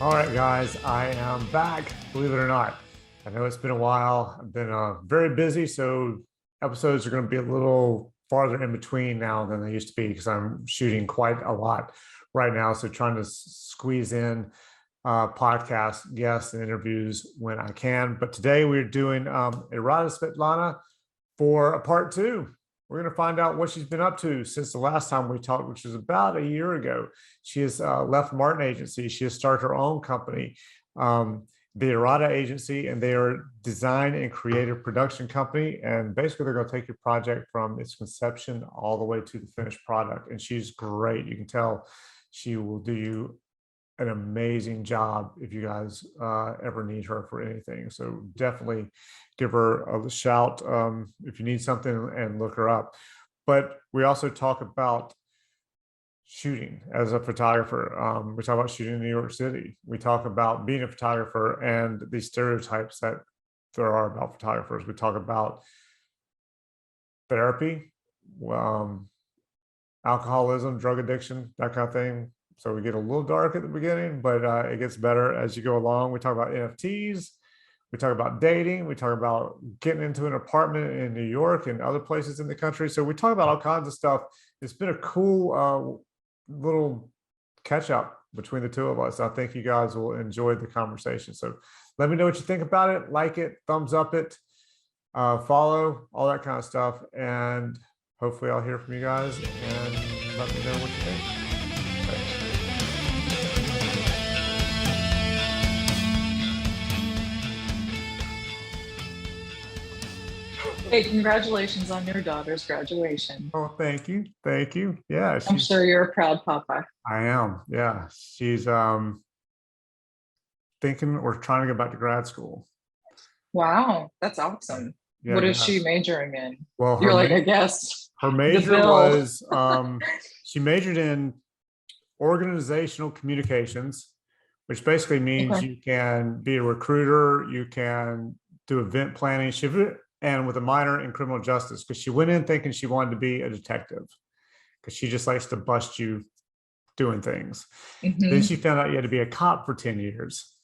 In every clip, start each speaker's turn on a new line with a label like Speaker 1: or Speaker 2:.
Speaker 1: All right, guys, I am back, believe it or not. I know it's been a while. I've been very busy, so episodes are going to be a little farther in between now than they used to be because I'm shooting quite a lot right now. So trying to squeeze in podcast guests and interviews when I can. But today we're doing Erada Svetlana for a part two. We're going to find out what she's been up to since the last time we talked, which was about a year ago. She has left Martin Agency. She has started her own company, the Erada Agency, and they are a design and creative production company. And basically, they're going to take your project from its conception all the way to the finished product. And she's great. You can tell she will do you an amazing job if you guys ever need her for anything. So definitely give her a shout if you need something and look her up. But we also talk about shooting as a photographer. We talk about shooting in New York City. We talk about being a photographer and the stereotypes that there are about photographers. We talk about therapy, alcoholism, drug addiction, that kind of thing. So we get a little dark at the beginning, but it gets better as you go along. We talk about NFTs. We talk about dating. We talk about getting into an apartment in New York and other places in the country. So we talk about all kinds of stuff. It's been a cool little catch up between the two of us. I think you guys will enjoy the conversation. So let me know what you think about it. Like it, thumbs up it, follow, all that kind of stuff. And hopefully I'll hear from you guys and let me know what you think. Thanks.
Speaker 2: Hey, congratulations on your daughter's graduation.
Speaker 1: Oh, thank you. Thank you. Yeah,
Speaker 2: I'm sure you're a proud papa.
Speaker 1: I am. Yeah. She's thinking or trying to go back to grad school.
Speaker 2: Wow, that's awesome.
Speaker 1: Yeah, I
Speaker 2: What is she
Speaker 1: guess.
Speaker 2: majoring in?
Speaker 1: Well,
Speaker 2: You're like, I guess
Speaker 1: her
Speaker 2: the
Speaker 1: major
Speaker 2: bill.
Speaker 1: was she majored in organizational communications, which basically means
Speaker 2: Okay.
Speaker 1: you can be a recruiter, you can do event planning. And with a minor in criminal justice, because she went in thinking she wanted to be a detective, because she just likes to bust you doing things. Then
Speaker 2: Hmm.
Speaker 1: she found out you had to be a cop for 10 years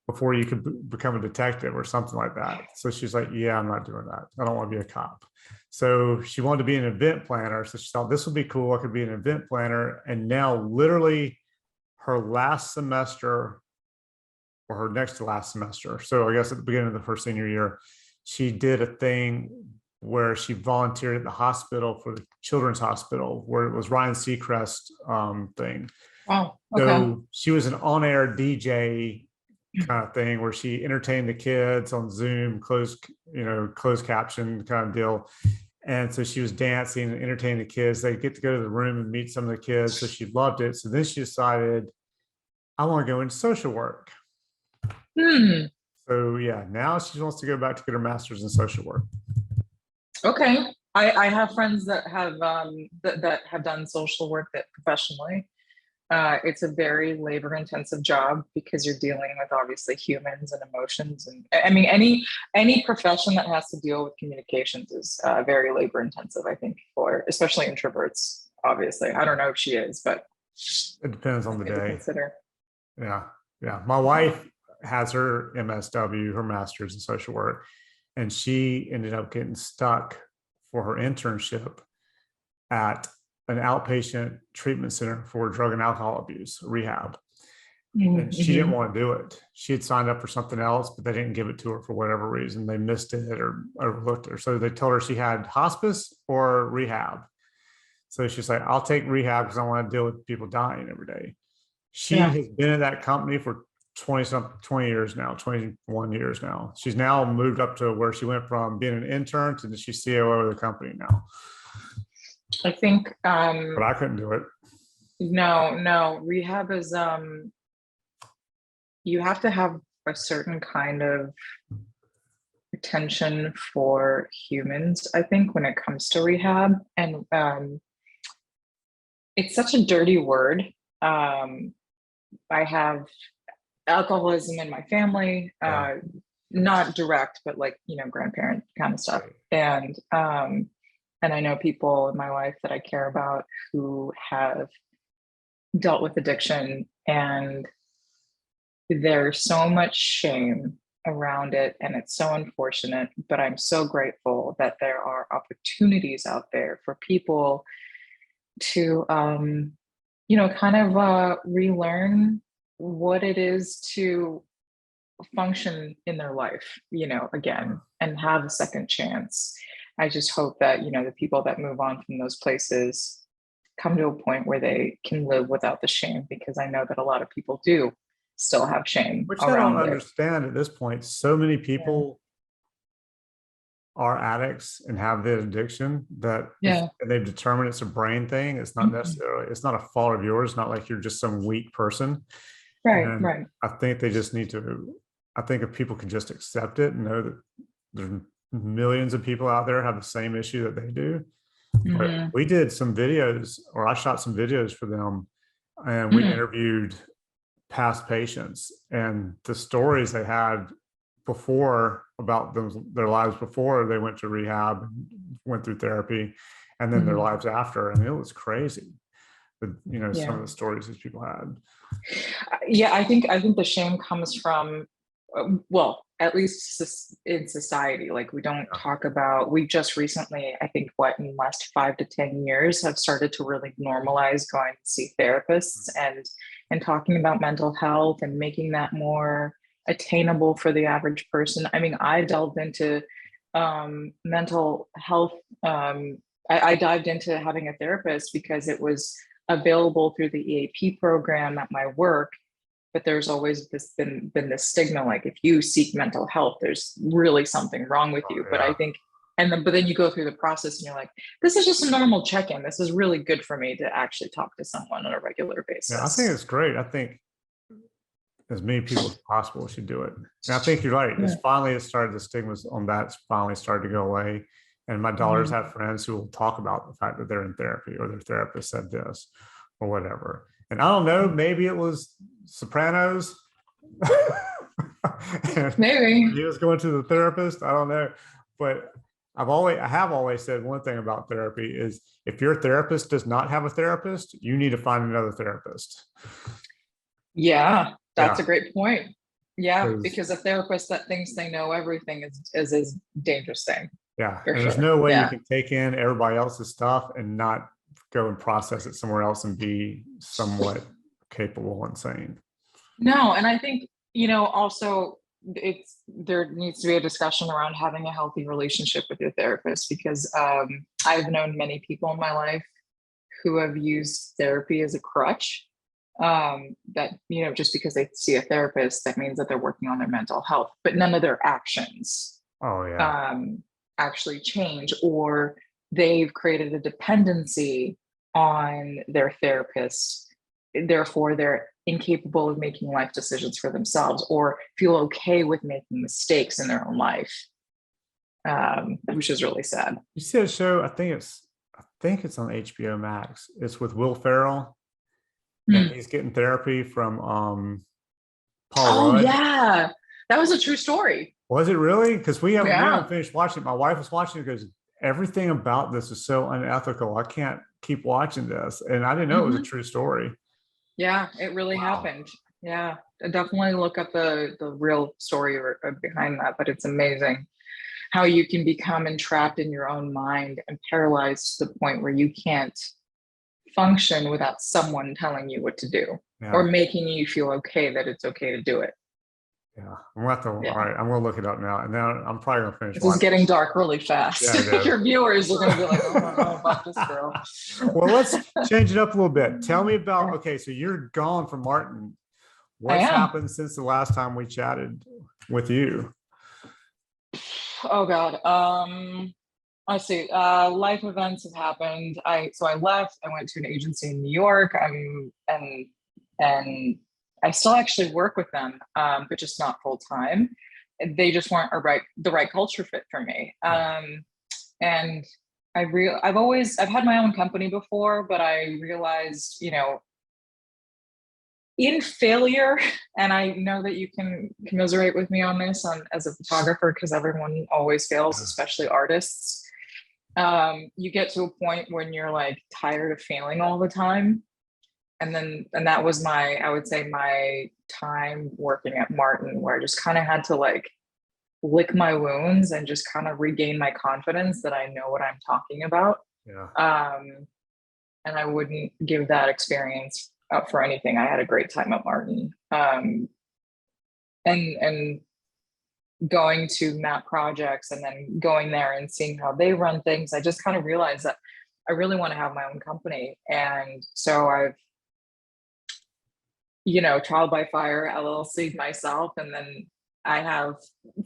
Speaker 1: before you could become a detective or something like that. So she's like, yeah, I'm not doing that. I don't want to be a cop. So she wanted to be an event planner. So she thought this would be cool. I could be an event planner. And now, literally, her last semester or her next to last semester. So I guess at the beginning of her senior year, she did a thing where she volunteered at the hospital for the children's hospital, where it was Ryan Seacrest thing.
Speaker 2: Wow. Okay.
Speaker 1: So she was an on-air DJ kind of thing where she entertained the kids on Zoom, closed caption kind of deal. And so she was dancing and entertaining the kids. They get to go to the room and meet some of the kids. So she loved it. So then she decided, I want to go into social work.
Speaker 2: Hmm.
Speaker 1: So yeah, now she wants to go back to get her master's in social work.
Speaker 2: Okay. I have friends that have that have done social work that professionally. It's a very labor intensive job because you're dealing with obviously humans and emotions, and I mean any profession that has to deal with communications is very labor intensive. I think for especially introverts. Obviously, I don't know if she is, but
Speaker 1: It depends on the
Speaker 2: something to
Speaker 1: day.
Speaker 2: consider.
Speaker 1: Yeah. Yeah. My
Speaker 2: Yeah.
Speaker 1: wife has her MSW, her master's in social work, and she ended up getting stuck for her internship at an outpatient treatment center for drug and alcohol abuse, rehab. And she didn't
Speaker 2: Mm-hmm.
Speaker 1: want to do it. She had signed up for something else, but they didn't give it to her for whatever reason. They missed it or overlooked it. So they told her she had hospice or rehab. So she's like, I'll take rehab because I want to deal with people dying every day. She
Speaker 2: Yeah.
Speaker 1: has been at that company for 20 years now, 21 years now. She's now moved up to where she went from being an intern to she's COO of the company now.
Speaker 2: I think
Speaker 1: But I couldn't do it.
Speaker 2: no, rehab is you have to have a certain kind of attention for humans, I think, when it comes to rehab. And it's such a dirty word. Um, I have alcoholism in my family,
Speaker 1: Yeah.
Speaker 2: not direct, but like, grandparent kind of stuff. And I know people in my life that I care about who have dealt with addiction, and there's so much shame around it, and it's so unfortunate, but I'm so grateful that there are opportunities out there for people to kind of relearn what it is to function in their life, again, and have a second chance. I just hope that, the people that move on from those places come to a point where they can live without the shame, because I know that a lot of people do still have shame
Speaker 1: Which I don't
Speaker 2: around it.
Speaker 1: understand at this point. So many
Speaker 2: Yeah.
Speaker 1: people are addicts and have the addiction that
Speaker 2: Yeah.
Speaker 1: they've determined it's a brain thing. It's not necessarily, it's not a fault of yours. Not like you're just some weak person.
Speaker 2: Right,
Speaker 1: And
Speaker 2: right.
Speaker 1: I think they just need to, I think if people could just accept it and know that there's millions of people out there have the same issue that they do. But
Speaker 2: Mhm.
Speaker 1: we did some videos, or I shot some videos for them, and we interviewed past patients and the stories they had before about their lives before they went to rehab, went through therapy, and then their lives after. And it was crazy. But some of the stories these people had.
Speaker 2: Yeah, I think the shame comes from, well, at least in society, like we don't talk about, we just recently, I think in the last 5 to 10 years have started to really normalize going to see therapists and talking about mental health and making that more attainable for the average person. I mean, I delved into mental health. I dived into having a therapist because it was available through the EAP program at my work. But there's always been this stigma, like if you seek mental health, there's really something wrong with you. But I think, but then you go through the process and you're like, this is just a normal check-in. This is really good for me to actually talk to someone on a regular basis.
Speaker 1: Yeah, I think it's great. I think as many people as possible should do it. And I think you're right. It's finally started, the stigmas on that's finally started to go away. And my daughters have friends who will talk about the fact that they're in therapy or their therapist said this or whatever. And I don't know, maybe it was Sopranos.
Speaker 2: Maybe
Speaker 1: he was going to the therapist. I don't know. But I have always said one thing about therapy is if your therapist does not have a therapist, you need to find another therapist.
Speaker 2: Yeah, that's a great point. Yeah, because a therapist that thinks they know everything is a dangerous thing.
Speaker 1: Yeah, and there's no way you can take in everybody else's stuff and not go and process it somewhere else and be somewhat capable and sane.
Speaker 2: No, and I think, also there needs to be a discussion around having a healthy relationship with your therapist, because I've known many people in my life who have used therapy as a crutch. That, just because they see a therapist, that means that they're working on their mental health, but none of their actions actually change, or they've created a dependency on their therapist. Therefore, they're incapable of making life decisions for themselves or feel okay with making mistakes in their own life, which is really sad.
Speaker 1: You see a show, I think it's on HBO Max. It's with Will Ferrell. And he's getting therapy from Paul Rudd.
Speaker 2: Yeah, that was a true story.
Speaker 1: Was it really? Because we haven't finished watching it. My wife was watching it because everything about this is so unethical. I can't keep watching this. And I didn't know it was a true story.
Speaker 2: Yeah, it really happened. Yeah, definitely look up the real story behind that. But it's amazing how you can become entrapped in your own mind and paralyzed to the point where you can't function without someone telling you what to do or making you feel okay that it's okay to do it.
Speaker 1: Yeah, all right, I'm gonna look it up now, and now I'm probably gonna finish.
Speaker 2: This is getting dark really fast. Your viewers are gonna be like, "Oh, I don't know about this girl."
Speaker 1: Well, let's change it up a little bit. Tell me about. Okay, so you're gone from Martin. What's happened since the last time we chatted with you?
Speaker 2: Oh God. Let's see. Life events have happened. So I left. I went to an agency in New York. And I still actually work with them, but just not full time. They just weren't the right culture fit for me. And I've had my own company before, but I realized, in failure, and I know that you can commiserate with me on this as a photographer, because everyone always fails, especially artists. You get to a point when you're like tired of failing all the time. and that was my, I would say, my time working at Martin, where I just kind of had to like lick my wounds and just kind of regain my confidence that I know what I'm talking about.
Speaker 1: Yeah.
Speaker 2: And I wouldn't give that experience up for anything. I had a great time at Martin. And going to map projects and then going there and seeing how they run things, I just kind of realized that I really want to have my own company. And so I've, trial by fire, LLC myself. And then I have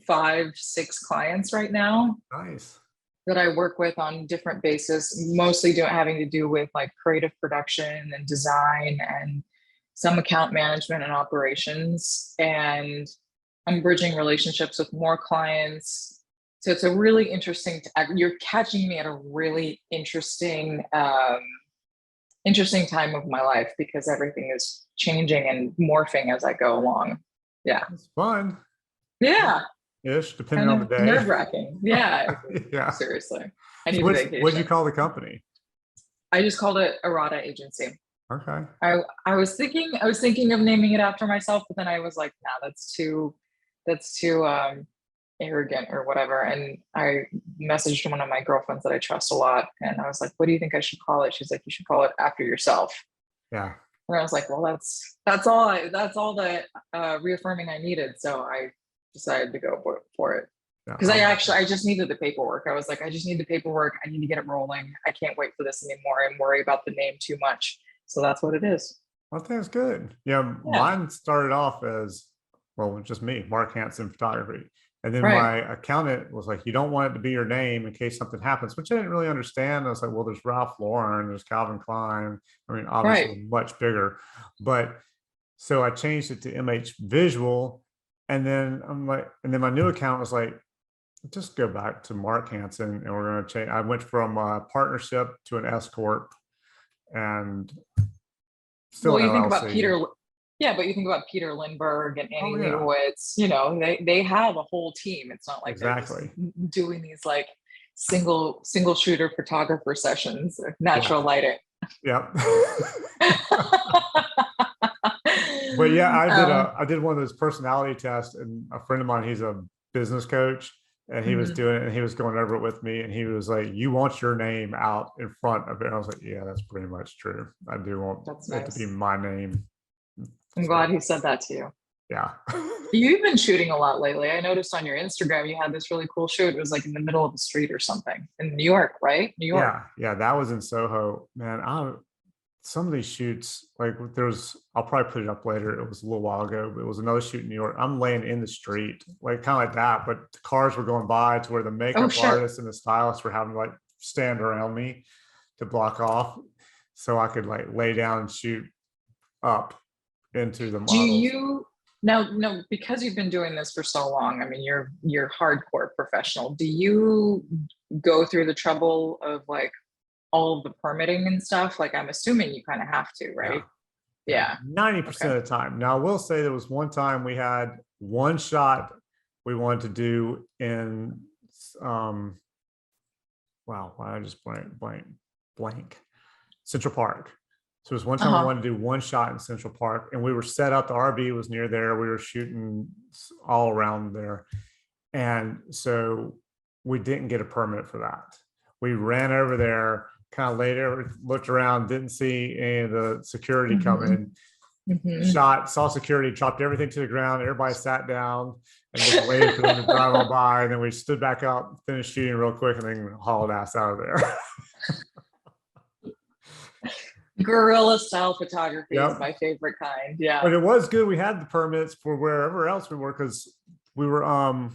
Speaker 2: 5-6 clients right now.
Speaker 1: Nice.
Speaker 2: That I work with on different basis, mostly having to do with like creative production and design and some account management and operations. And I'm bridging relationships with more clients. So it's a really interesting, you're catching me at a really interesting time of my life, because everything is changing and morphing as I go along. Yeah.
Speaker 1: It's fun.
Speaker 2: Yeah.
Speaker 1: Ish, depending on the day.
Speaker 2: Nerve-wracking. Yeah.
Speaker 1: Yeah.
Speaker 2: Seriously. I need
Speaker 1: So
Speaker 2: a vacation.
Speaker 1: what'd you call the company?
Speaker 2: I just called it Erada Agency.
Speaker 1: Okay.
Speaker 2: I was thinking of naming it after myself, but then I was like, nah, that's too arrogant or whatever. And I messaged one of my girlfriends that I trust a lot, and I was like, what do you think I should call it? She's like, you should call it after yourself.
Speaker 1: Yeah.
Speaker 2: And I was like, well, that's all the reaffirming I needed. So I decided to go for it. Because I just needed the paperwork. I was like, I just need the paperwork. I need to get it rolling. I can't wait for this anymore and worry about the name too much. So that's what it is.
Speaker 1: I think it's good. Yeah. Mine started off as, well, just me, Mark Hansen Photography. And then my accountant was like, you don't want it to be your name in case something happens, which I didn't really understand. I was like, well, there's Ralph Lauren, there's Calvin Klein. I mean, obviously much bigger. But so I changed it to MH Visual. And then my new account was like, just go back to Mark Hansen, and we're going to change. I went from a partnership to an S corp, and still
Speaker 2: well, you
Speaker 1: LLC.
Speaker 2: think about Peter. Yeah, but you think about Peter Lindbergh and Annie Leibovitz, they have a whole team. It's not like they're just doing these like single shooter photographer sessions, natural lighting.
Speaker 1: Yep. But yeah, I did one of those personality tests, and a friend of mine, he's a business coach, and he was doing it, and he was going over it with me, and he was like, you want your name out in front of it. And I was like, yeah, that's pretty much true. I do want it to be my name.
Speaker 2: I'm glad he said that to you.
Speaker 1: Yeah.
Speaker 2: You've been shooting a lot lately. I noticed on your Instagram, you had this really cool shoot. It was like in the middle of the street or something in New York, right? New York.
Speaker 1: Yeah. That was in Soho, man. Some of these shoots, like I'll probably put it up later. It was a little while ago, but it was another shoot in New York. I'm laying in the street, like kind of like that, but the cars were going by to where the makeup artists and the stylists were having to like stand around me to block off so I could like lay down and shoot up into the models.
Speaker 2: Do you now, because you've been doing this for so long, I mean, you're hardcore professional. Do you go through the trouble of like all of the permitting and stuff? Like, I'm assuming you kind of have to, right? Yeah.
Speaker 1: 90% of the time. Now, I will say there was one time we had one shot we wanted to do in, wow, why did I just blank Central Park. So it was one time we wanted to do one shot in Central Park, and we were set up. The RV was near there. We were shooting all around there. And so we didn't get a permit for that. We ran over there, kind of later, looked around, didn't see any of the security coming. Saw security, dropped everything to the ground. Everybody sat down and just waited for them to drive on by. And then we stood back up, finished shooting real quick, and then hauled ass out of there.
Speaker 2: Guerrilla style photography is my favorite kind. Yeah.
Speaker 1: But it was good. We had the permits for wherever else we were, because we were I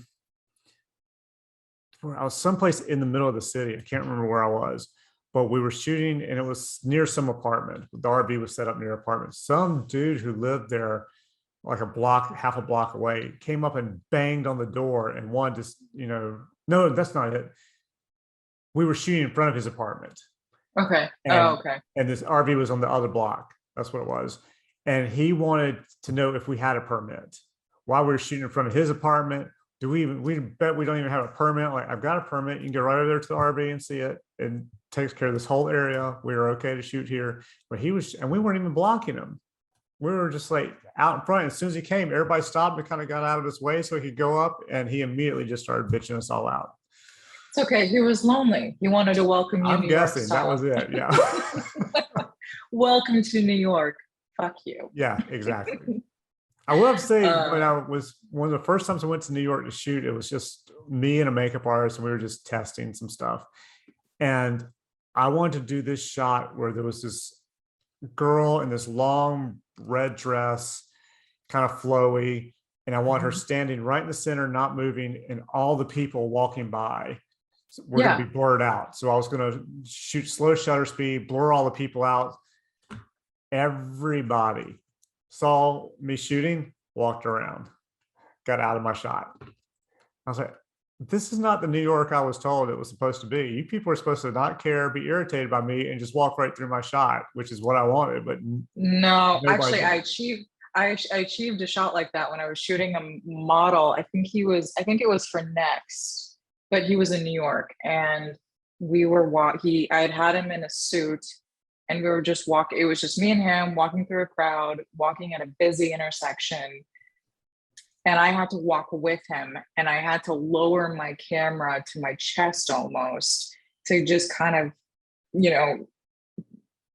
Speaker 1: was someplace in the middle of the city. I can't remember where I was, but we were shooting, and it was near some apartment. The RV was set up near apartment. Some dude who lived there like half a block away, came up and banged on the door and wanted to, no, that's not it. We were shooting in front of his apartment.
Speaker 2: Okay.
Speaker 1: And, and this RV was on the other block. That's what it was. And he wanted to know if we had a permit. While we were shooting in front of his apartment, we bet we don't even have a permit. Like, I've got a permit. You can go right over there to the RV and see it, and takes care of this whole area. We were okay to shoot here, but and we weren't even blocking him. We were just like out in front. As soon as he came, everybody stopped and kind of got out of his way so he could go up, and he immediately just started bitching us all out.
Speaker 2: It's okay. He was lonely. He wanted to welcome you.
Speaker 1: I'm
Speaker 2: New York
Speaker 1: guessing
Speaker 2: style.
Speaker 1: that was it. Yeah.
Speaker 2: Welcome to New York. Fuck you.
Speaker 1: Yeah, exactly. I will have to say, when I was one of the first times I went to New York to shoot, it was just me and a makeup artist, and we were just testing some stuff. And I wanted to do this shot where there was this girl in this long red dress, kind of flowy, and I want her standing right in the center, not moving, and all the people walking by were going to be blurred out. So I was going to shoot slow shutter speed, blur all the people out. Everybody saw me shooting, walked around, got out of my shot. I was like, this is not the New York I was told it was supposed to be. You people are supposed to not care, be irritated by me, and just walk right through my shot, which is what I wanted. But
Speaker 2: no, actually, I achieved a shot like that when I was shooting a model. I think it was for Next, but he was in New York, and I had him in a suit, and we were just walking. It was just me and him walking through a crowd, walking at a busy intersection. And I had to walk with him, and I had to lower my camera to my chest almost to just kind of,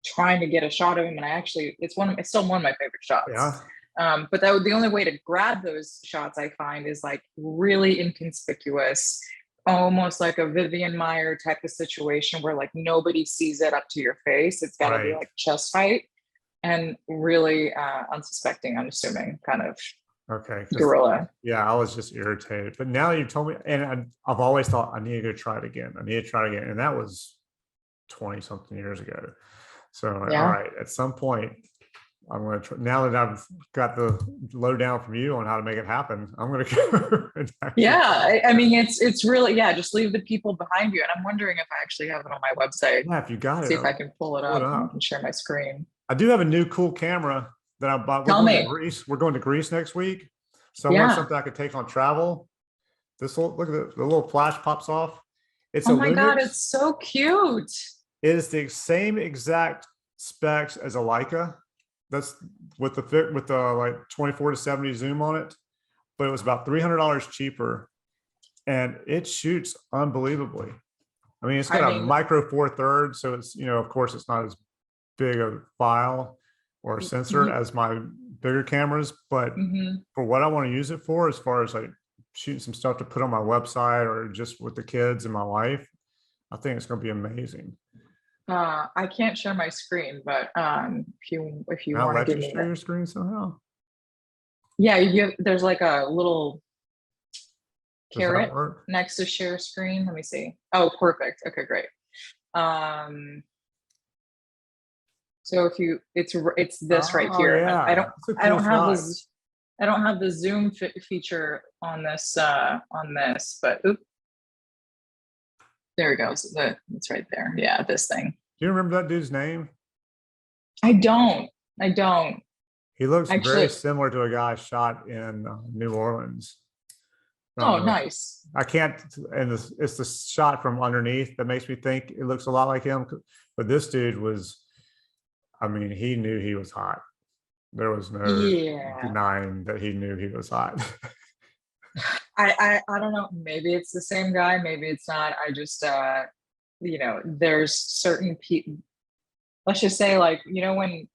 Speaker 2: trying to get a shot of him. And it's still one of my favorite shots.
Speaker 1: Yeah.
Speaker 2: But that the only way to grab those shots, I find, is like really inconspicuous, almost like a Vivian Meyer type of situation where like nobody sees it up to your face. It's got to be like chest fight and really unsuspecting, unassuming kind of.
Speaker 1: Okay.
Speaker 2: Gorilla.
Speaker 1: Yeah, I was just irritated. But now you told me, and I've always thought I need to go try it again. And that was 20 something years ago. So, all right, at some point, I'm going to try. Now that I've got the lowdown from you on how to make it happen, I'm going to go.
Speaker 2: I mean, it's really, just leave the people behind you. And I'm wondering if I actually have it on my website.
Speaker 1: Yeah, if you got it.
Speaker 2: See if I can pull it up and share my screen.
Speaker 1: I do have a new cool camera that I bought. We're going to Greece next week. So I want something I could take on travel. Look at the little flash pops off. It's
Speaker 2: oh my God, it's so cute.
Speaker 1: It is the same exact specs as a Leica. That's with the like 24 to 70 zoom on it, but it was about $300 cheaper, and it shoots unbelievably. I mean, it's got a micro 4/3, so it's, of course, it's not as big a file or a sensor as my bigger cameras, but for what I want to use it for, as far as like shooting some stuff to put on my website or just with the kids and my wife, I think it's going to be amazing.
Speaker 2: I can't share my screen, but if you want to give me
Speaker 1: your screen somehow.
Speaker 2: Yeah, there's like a little caret next to share screen. Let me see. Oh, perfect. Okay, great. So if it's this right here.
Speaker 1: Yeah.
Speaker 2: I don't have the zoom feature on this but oops. There we go. So it's right there. Yeah, this thing.
Speaker 1: Do you remember that dude's name?
Speaker 2: I don't.
Speaker 1: He looks very similar to a guy shot in New Orleans.
Speaker 2: Oh, nice.
Speaker 1: I can't, and it's the shot from underneath that makes me think it looks a lot like him. But this dude was, I mean, he knew he was hot. There was no denying that he knew he was hot.
Speaker 2: I don't know. Maybe it's the same guy. Maybe it's not. I just, there's certain people, let's just say like, when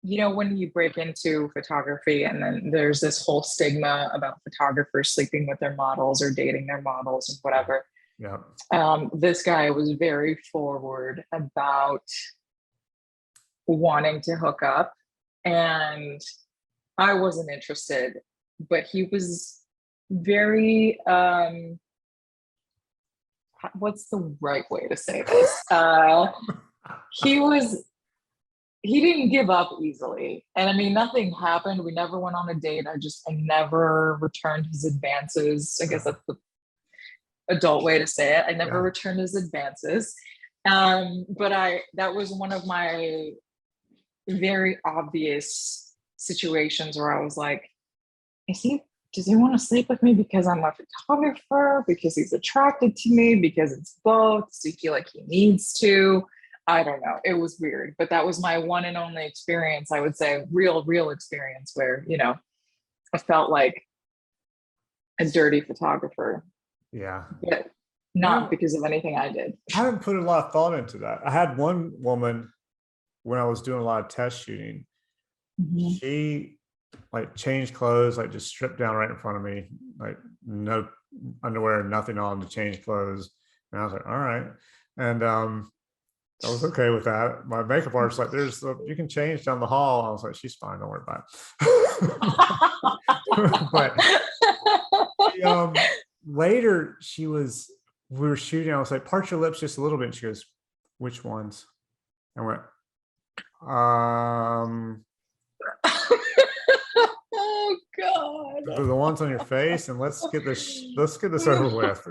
Speaker 2: you break into photography and then there's this whole stigma about photographers sleeping with their models or dating their models and whatever.
Speaker 1: Yeah.
Speaker 2: This guy was very forward about wanting to hook up, and I wasn't interested, but he was very, what's the right way to say this? He didn't give up easily. And I mean, nothing happened. We never went on a date. I never returned his advances. I guess that's the adult way to say it. I never returned his advances. But that was one of my very obvious situations where I was like, does he want to sleep with me because I'm a photographer, because he's attracted to me, because it's both? Does he feel like he needs to? I don't know. It was weird, but that was my one and only experience. I would say real experience where, I felt like a dirty photographer,
Speaker 1: Yeah.
Speaker 2: but
Speaker 1: I
Speaker 2: not
Speaker 1: haven't,
Speaker 2: because of anything I did.
Speaker 1: I haven't put a lot of thought into that. I had one woman when I was doing a lot of test shooting.
Speaker 2: Mhm.
Speaker 1: She like changed clothes, like just stripped down right in front of me, like no underwear, nothing on, to change clothes. And I was like, all right. And I was okay with that. My makeup artist like, you can change down the hall. I was like, she's fine, don't worry about it. But she, later we were shooting. I was like, part your lips just a little bit. And she goes, which ones? I went,
Speaker 2: Oh God.
Speaker 1: the ones on your face, and let's get this over with.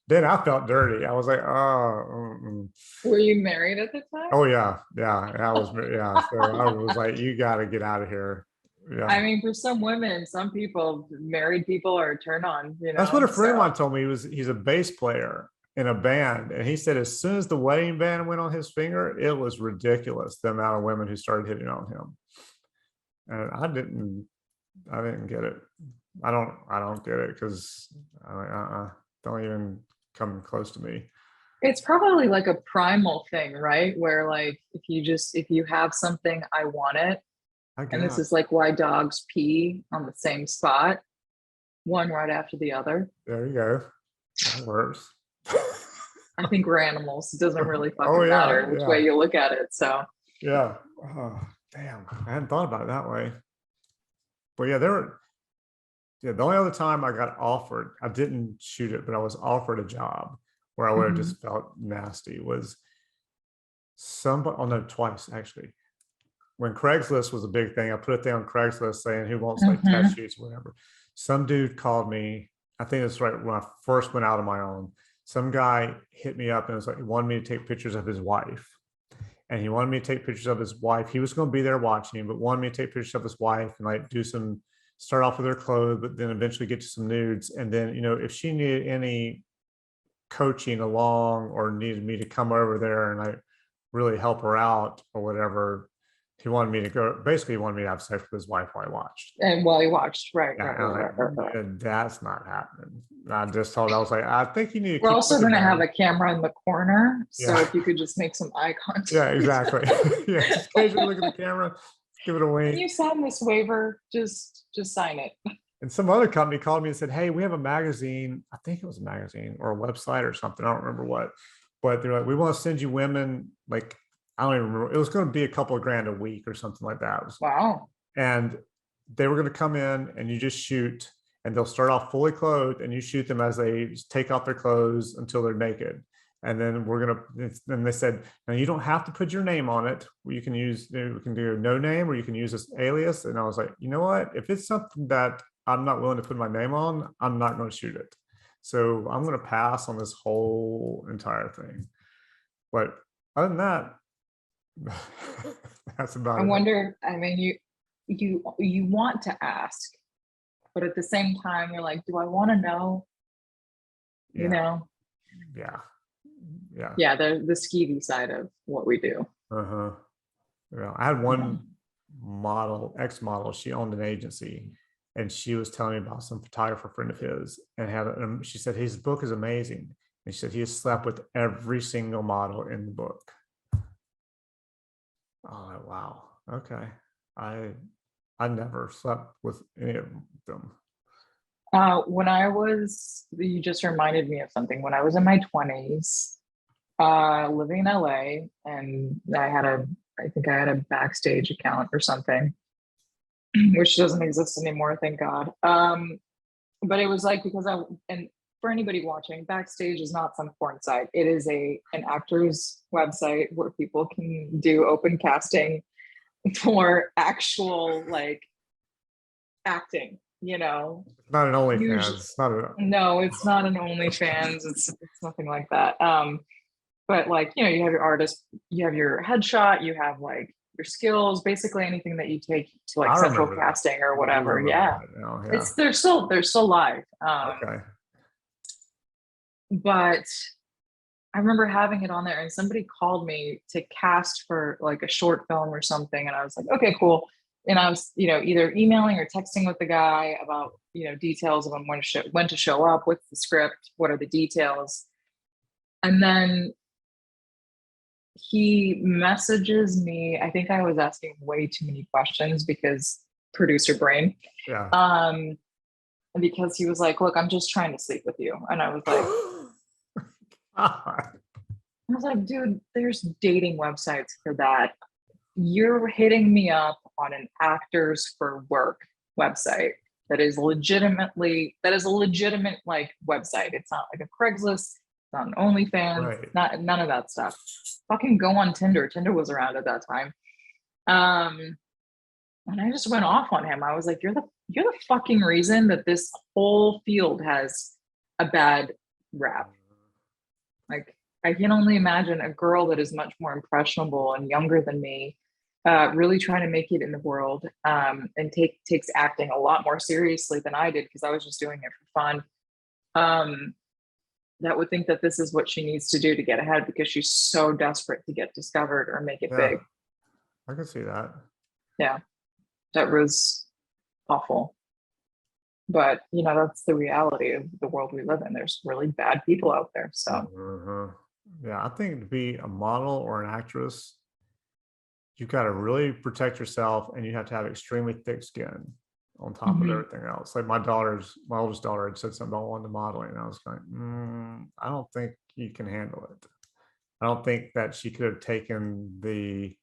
Speaker 1: Then I felt dirty. I was like, oh.
Speaker 2: Were you married at the time?
Speaker 1: Oh yeah. I was, yeah. So I was like, you got to get out of here. Yeah.
Speaker 2: I mean, for some women, some people, married people are turned on,
Speaker 1: That's what a friend of
Speaker 2: so.
Speaker 1: mine told me. He's a bass player in a band, and he said as soon as the wedding band went on his finger, it was ridiculous the amount of women who started hitting on him. And I didn't get it. I don't get it, because don't even come close to me.
Speaker 2: It's probably like a primal thing, right? Where like if you have something, I want it.
Speaker 1: I
Speaker 2: And this
Speaker 1: guess.
Speaker 2: is like why dogs pee on the same spot, one right after the other.
Speaker 1: There you go. That works.
Speaker 2: I think we're animals. It doesn't really
Speaker 1: Oh
Speaker 2: fucking
Speaker 1: yeah,
Speaker 2: matter which way you look at it. So
Speaker 1: yeah. Oh damn, I hadn't thought about it that way. But yeah, the only other time I got offered, I didn't shoot it, but I was offered a job where I would have
Speaker 2: mhm.
Speaker 1: just felt nasty, was somebody, oh no, twice actually. When Craigslist was a big thing, I put it there on Craigslist saying who wants like test
Speaker 2: Mhm.
Speaker 1: shoots or whatever. Some dude called me. I think it's right when I first went out on my own. Some guy hit me up and was like, he wanted me to take pictures of his wife. And he wanted me to take pictures of his wife. He was going to be there watching, but wanted me to take pictures of his wife and like start off with her clothes, but then eventually get to some nudes. And then, if she needed any coaching along or needed me to come over there and like really help her out or whatever, he wanted me to go. Basically, he wanted me to have sex with his wife while I watched.
Speaker 2: And while you watched, right,
Speaker 1: Yeah,
Speaker 2: right,
Speaker 1: and I was
Speaker 2: right,
Speaker 1: like,
Speaker 2: right, right, right.
Speaker 1: yeah, that's not happening. I just told, I was like, I think you need to
Speaker 2: We're
Speaker 1: keep
Speaker 2: also
Speaker 1: looking
Speaker 2: going to have
Speaker 1: there.
Speaker 2: a camera in the corner, so
Speaker 1: Yeah,
Speaker 2: if you could just make some eye
Speaker 1: yeah,
Speaker 2: contact.
Speaker 1: exactly. Yeah, just occasionally look at the camera, give it a
Speaker 2: Can
Speaker 1: wink.
Speaker 2: you sign this waiver? Just sign it.
Speaker 1: And some other company called me and said, hey, we have a magazine. I think it was a magazine or a website or something. I don't remember what. But they're like, we want to send you women, like, I don't even remember. It was going to be a couple of grand a week or something like that.
Speaker 2: Wow.
Speaker 1: And they were going to come in and you just shoot, and they'll start off fully clothed and you shoot them as they take off their clothes until they're naked. And then then they said, now you don't have to put your name on it. We can do no name, or you can use this alias. And I was like, you know what? If it's something that I'm not willing to put my name on, I'm not going to shoot it. So I'm going to pass on this whole entire thing. But other than that, that's
Speaker 2: I
Speaker 1: about it.
Speaker 2: wonder, I mean, you want to ask, but at the same time, you're like, do I want to know? You
Speaker 1: Yeah,
Speaker 2: know?
Speaker 1: yeah, yeah.
Speaker 2: Yeah, the skeevy side of what we do.
Speaker 1: Uh-huh. Yeah. I had
Speaker 2: Yeah.
Speaker 1: one ex-model, she owned an agency, and she was telling me about some photographer friend of his, and she said his book is amazing. And she said he has slept with every single model in the book. Oh wow. Okay. I never slept with any of them.
Speaker 2: You just reminded me of something. When I was in my 20s, living in LA, and I think I had a Backstage account or something, which doesn't exist anymore, thank God. But it was like and for anybody watching, Backstage is not some porn site. It is an actor's website where people can do open casting for actual like acting,
Speaker 1: Not an OnlyFans.
Speaker 2: Usually,
Speaker 1: It's not a
Speaker 2: no, it's not an OnlyFans. It's nothing like that. But like, you have your artist, you have your headshot, you have like your skills, basically anything that you take to like
Speaker 1: I
Speaker 2: central
Speaker 1: remember that.
Speaker 2: casting or
Speaker 1: I do
Speaker 2: whatever.
Speaker 1: remember
Speaker 2: Yeah.
Speaker 1: that now. Yeah.
Speaker 2: It's they're still live.
Speaker 1: Okay.
Speaker 2: But I remember having it on there and somebody called me to cast for like a short film or something. And I was like, okay, cool. And I was, either emailing or texting with the guy about, details of when to show up, what's the script, what are the details. And then he messages me. I think I was asking way too many questions because producer brain.
Speaker 1: Yeah.
Speaker 2: Because he was like, look, I'm just trying to sleep with you. And I was like, dude, there's dating websites for that. You're hitting me up on an actors for work website that is a legitimate like website. It's not like a Craigslist, it's not an OnlyFans,
Speaker 1: Right.
Speaker 2: none of that stuff. Fucking go on Tinder. Tinder was around at that time. And I just went off on him. I was like, you're the fucking reason that this whole field has a bad rap. Like, I can only imagine a girl that is much more impressionable and younger than me, really trying to make it in the world, and takes acting a lot more seriously than I did because I was just doing it for fun. That would think that this is what she needs to do to get ahead because she's so desperate to get discovered or make it big.
Speaker 1: I can see that.
Speaker 2: Yeah, that was awful. But that's the reality of the world we live in. There's really bad people out there. So
Speaker 1: yeah, I think to be a model or an actress, you've got to really protect yourself and you have to have extremely thick skin on top of everything else. Like my oldest daughter had said something about wanting to modeling, and I was going, I don't think you can handle it. I don't think that she could have taken the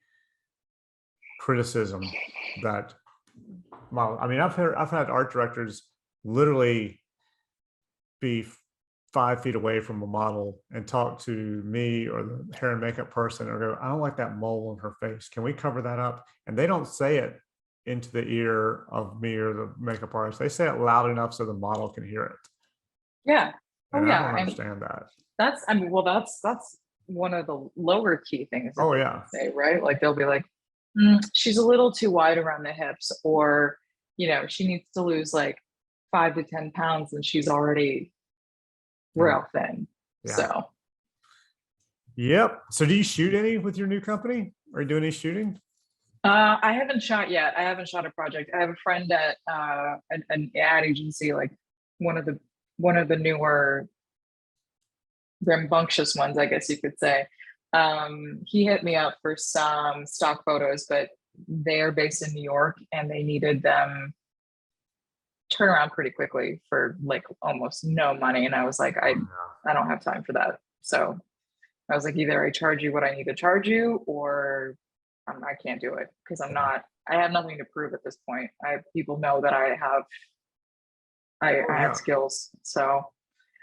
Speaker 1: criticism that I've had art directors literally be 5 feet away from a model and talk to me or the hair and makeup person or go, I don't like that mole on her face. Can we cover that up? And they don't say it into the ear of me or the makeup artist. They say it loud enough so the model can hear it.
Speaker 2: Yeah.
Speaker 1: And I don't understand that.
Speaker 2: That's one of the lower key things.
Speaker 1: Oh yeah.
Speaker 2: Say, right? Like they'll be like, she's a little too wide around the hips, or, she needs to lose like 5 to 10 pounds and she's already real thin.
Speaker 1: Yeah.
Speaker 2: So.
Speaker 1: Yep. So do you shoot any with your new company? Are you doing any shooting?
Speaker 2: I haven't shot yet. I haven't shot a project. I have a friend at an ad agency, like one of the newer rambunctious ones, I guess you could say. He hit me up for some stock photos, but they are based in New York and they needed them turn around pretty quickly for like almost no money. And I was like, I don't have time for that. So I was like, either I charge you what I need to charge you, or I can't do it because I have nothing to prove at this point. People know that I have skills. So,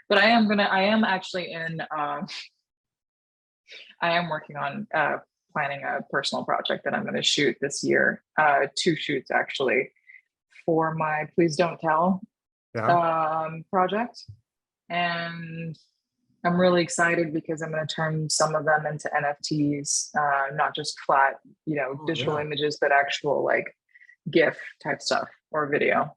Speaker 2: but I am actually I am working on planning a personal project that I'm going to shoot this year. 2 shoots actually for my Please Don't Tell project. And I'm really excited because I'm going to turn some of them into NFTs, not just flat, digital images, but actual like GIF type stuff or video.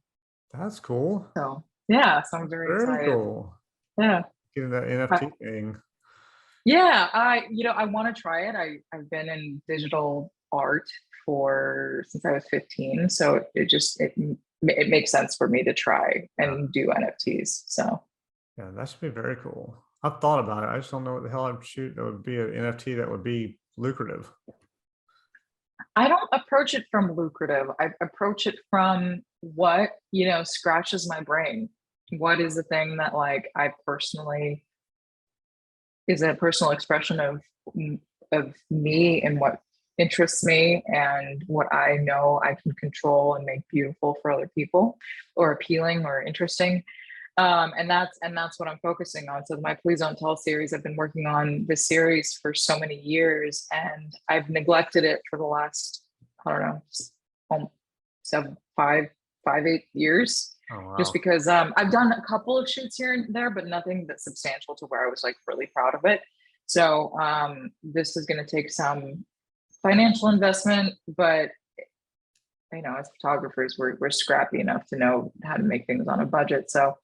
Speaker 1: That's cool.
Speaker 2: So yeah, so I'm very excited.
Speaker 1: Very cool.
Speaker 2: Yeah.
Speaker 1: Getting that NFT thing.
Speaker 2: Yeah, I want to try it. I've been in digital art since I was 15, so it makes sense for me to try and do NFTs. So
Speaker 1: yeah, that should be very cool. I've thought about it. I just don't know what the hell I'd shoot that would be an NFT that would be lucrative.
Speaker 2: I don't approach it from lucrative. I approach it from what, scratches my brain. What is the thing that like I personally is a personal expression of me and what interests me and what I know I can control and make beautiful for other people or appealing or interesting. And that's what I'm focusing on. So my Please Don't Tell series, I've been working on this series for so many years and I've neglected it for the last, I don't know, 8 years.
Speaker 1: Oh, wow.
Speaker 2: Just because I've done a couple of shoots here and there, but nothing that's substantial to where I was like really proud of it. So this is going to take some financial investment, but as photographers, we're scrappy enough to know how to make things on a budget. So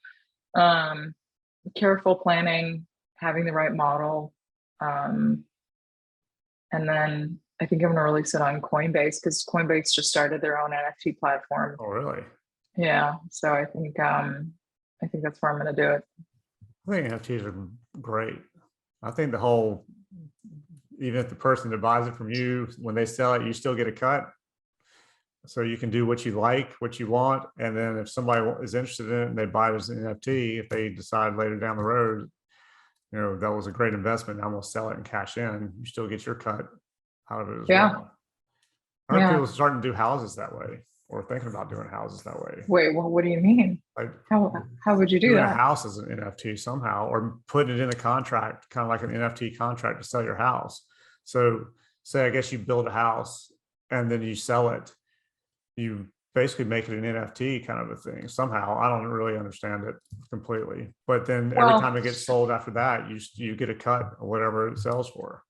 Speaker 2: careful planning, having the right model. And then I think I'm going to release it on Coinbase, because Coinbase just started their own NFT platform.
Speaker 1: Oh, really?
Speaker 2: Yeah. So I think that's where I'm going to do it.
Speaker 1: I think NFTs are great. I think the whole, even if the person that buys it from you, when they sell it, you still get a cut. So you can do what you like, what you want. And then if somebody is interested in it and they buy it as an NFT, if they decide later down the road, that was a great investment, I'm going to sell it and cash in, you still get your cut out of it as well. I heard people starting to do houses that way, or thinking about doing houses that way.
Speaker 2: Wait, well, what do you mean?
Speaker 1: Like,
Speaker 2: how would you do that?
Speaker 1: A house as an NFT somehow, or putting it in a contract, kind of like an NFT contract to sell your house. So say, I guess you build a house and then you sell it. You basically make it an NFT kind of a thing somehow. I don't really understand it completely, but then every time it gets sold after that, you get a cut of whatever it sells for.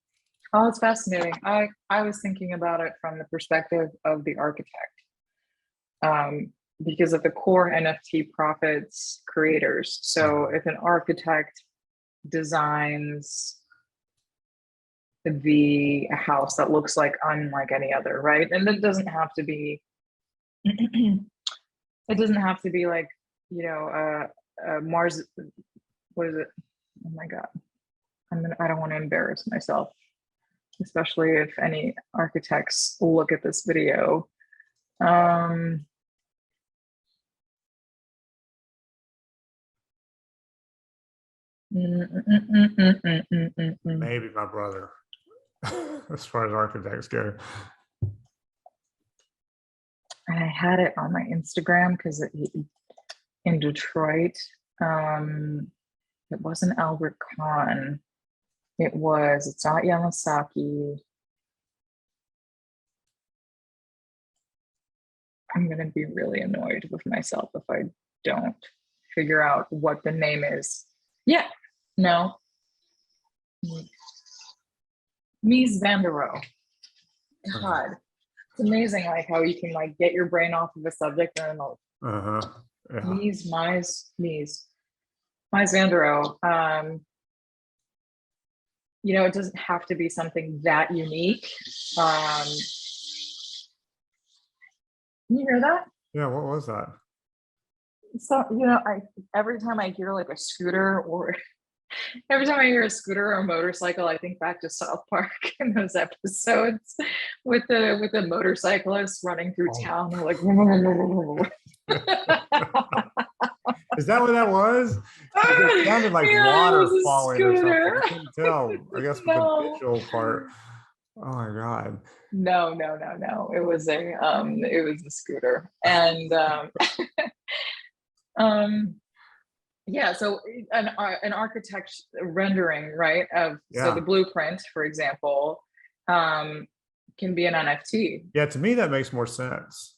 Speaker 2: Oh, it's fascinating. I was thinking about it from the perspective of the architect, because of the core NFT profits creators. So if an architect designs a house that looks like unlike any other, right? And it doesn't have to be it doesn't have to be like, Mars, what is it? Oh my God. I don't want to embarrass myself, especially if any architects look at this video.
Speaker 1: Maybe my brother, as far as architects go.
Speaker 2: And I had it on my Instagram because in Detroit, it wasn't Albert Kahn. It's not Yamasaki. I'm going to be really annoyed with myself if I don't figure out what the name is. Yeah, no. Mies van der Rohe. God, it's amazing like how you can like get your brain off of a subject and Mies van der Rohe. It doesn't have to be something that unique. Can you hear that?
Speaker 1: Yeah, what was that?
Speaker 2: So, every time I hear like a scooter, or every time I hear a scooter or a motorcycle, I think back to South Park and those episodes with the motorcyclists running through town. They're like,
Speaker 1: is that what that was? It sounded like water falling or something. I couldn't tell. I guess with the visual part. Oh my God.
Speaker 2: No. It was a scooter. And so an architect rendering, right, so the blueprint, for example, can be an NFT.
Speaker 1: Yeah, to me that makes more sense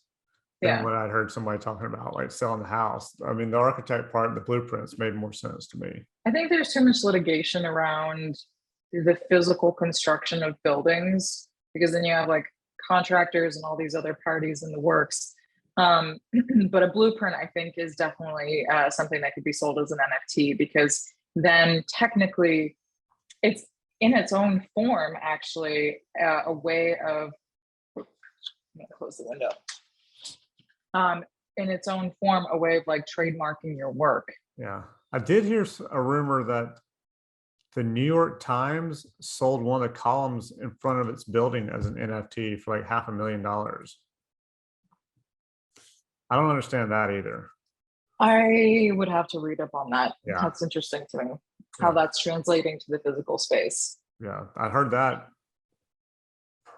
Speaker 1: than what I'd heard somebody talking about, like selling the house. I mean, the architect part, the blueprints made more sense to me.
Speaker 2: I think there's too much litigation around the physical construction of buildings, because then you have like contractors and all these other parties in the works. But a blueprint, I think, is definitely something that could be sold as an NFT, because then technically it's in its own form, actually, a way of, I'm gonna close the window. In its own form, a way of like trademarking your work.
Speaker 1: Yeah, I did hear a rumor that the New York Times sold one of the columns in front of its building as an NFT for like $500,000. I don't understand that either.
Speaker 2: I would have to read up on that.
Speaker 1: Yeah.
Speaker 2: That's interesting to me, how that's translating to the physical space.
Speaker 1: Yeah, I heard that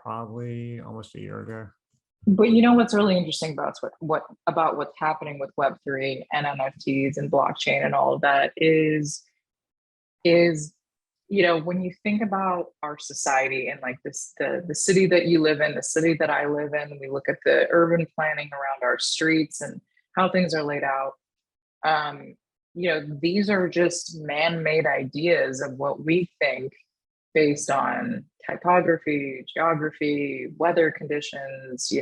Speaker 1: probably almost a year ago.
Speaker 2: But what's really interesting about what's happening with Web3 and NFTs and blockchain and all of that is when you think about our society and like the city that you live in, the city that I live in, we look at the urban planning around our streets and how things are laid out. These are just man-made ideas of what we think based on typography, geography, weather conditions,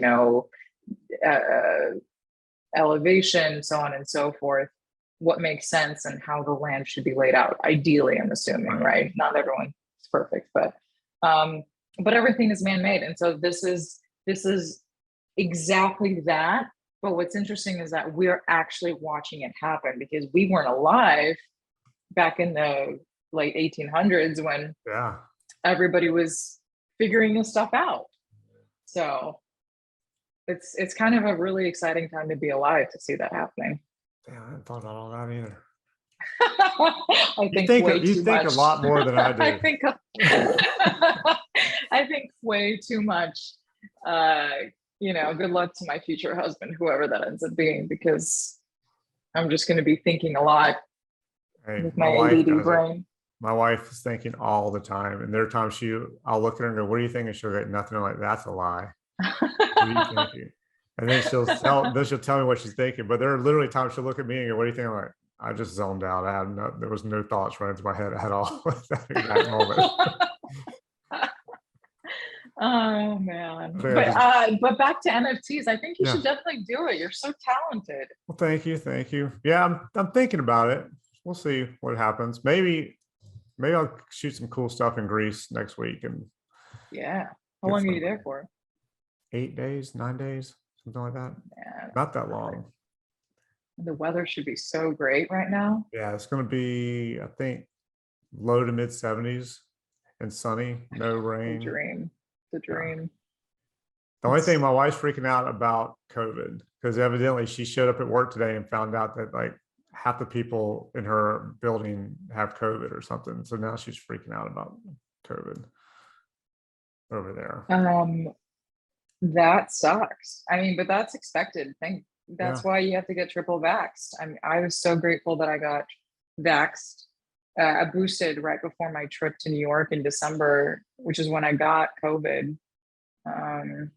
Speaker 2: uh, elevation, so on and so forth, what makes sense and how the land should be laid out. Ideally, I'm assuming, right? Not everyone's perfect, but everything is man-made. And so this is exactly that. But what's interesting is that we're actually watching it happen because we weren't alive back in the late 1800s when
Speaker 1: Yeah.
Speaker 2: everybody was figuring this stuff out. So it's kind of a really exciting time to be alive to see that happening.
Speaker 1: Damn, I hadn't thought about all that either.
Speaker 2: I think way
Speaker 1: You
Speaker 2: too
Speaker 1: think
Speaker 2: much.
Speaker 1: a lot more than I do.
Speaker 2: I think I think way too much. Good luck to my future husband, whoever that ends up being, because I'm just going to be thinking a lot
Speaker 1: Hey,
Speaker 2: with
Speaker 1: my
Speaker 2: my
Speaker 1: wife
Speaker 2: ADD
Speaker 1: does it.
Speaker 2: brain.
Speaker 1: My wife is thinking all the time, and there are times I'll look at her and go, "What do you think?" And she'll get nothing. I'm like, "That's a lie. What are you thinking?" And then she'll tell me what she's thinking. But there are literally times she'll look at me and go, "What do you think?" I'm like, I just zoned out. There was no thoughts running through my head at all at that exact moment.
Speaker 2: Oh man.
Speaker 1: But
Speaker 2: Back to NFTs. I think you
Speaker 1: yeah.
Speaker 2: should definitely do it. You're so talented.
Speaker 1: Well, thank you. Yeah, I'm thinking about it. We'll see what happens. Maybe I'll shoot some cool stuff in Greece next week. And
Speaker 2: yeah. How long are you there for?
Speaker 1: 8 days, 9 days, something like that.
Speaker 2: Yeah,
Speaker 1: not that long.
Speaker 2: The weather should be so great right now.
Speaker 1: Yeah, it's going to be, I think, low to mid 70s and sunny, no rain.
Speaker 2: The dream.
Speaker 1: Yeah. The only thing, my wife's freaking out about COVID because evidently she showed up at work today and found out that like half the people in her building have COVID or something. So now she's freaking out about COVID over there.
Speaker 2: That sucks. I mean, but that's expected. That's why you have to get triple vaxxed. I was so grateful that I got vaxxed, boosted right before my trip to New York in December, which is when I got COVID. And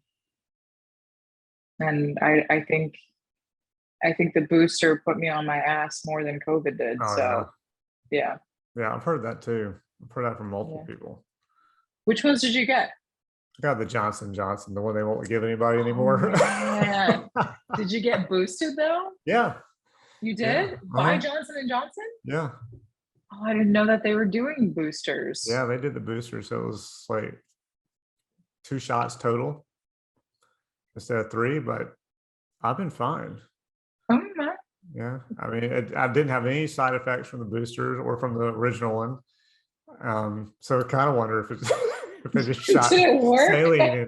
Speaker 2: I think the booster put me on my ass more than COVID did.
Speaker 1: Oh,
Speaker 2: so yeah.
Speaker 1: Yeah, I've heard that too. I've heard that from multiple people.
Speaker 2: Which ones did you get?
Speaker 1: I got the Johnson, the one they won't give anybody anymore.
Speaker 2: Did you get boosted though?
Speaker 1: Yeah.
Speaker 2: You did? By Johnson & Johnson?
Speaker 1: Yeah.
Speaker 2: Oh, I didn't know that they were doing boosters.
Speaker 1: Yeah, they did the boosters. So it was like 2 shots total instead of 3, but I've been fine.
Speaker 2: Oh my.
Speaker 1: Yeah. I mean, I didn't have any side effects from the boosters or from the original one. So I kind of wonder if it's if they just shot saline.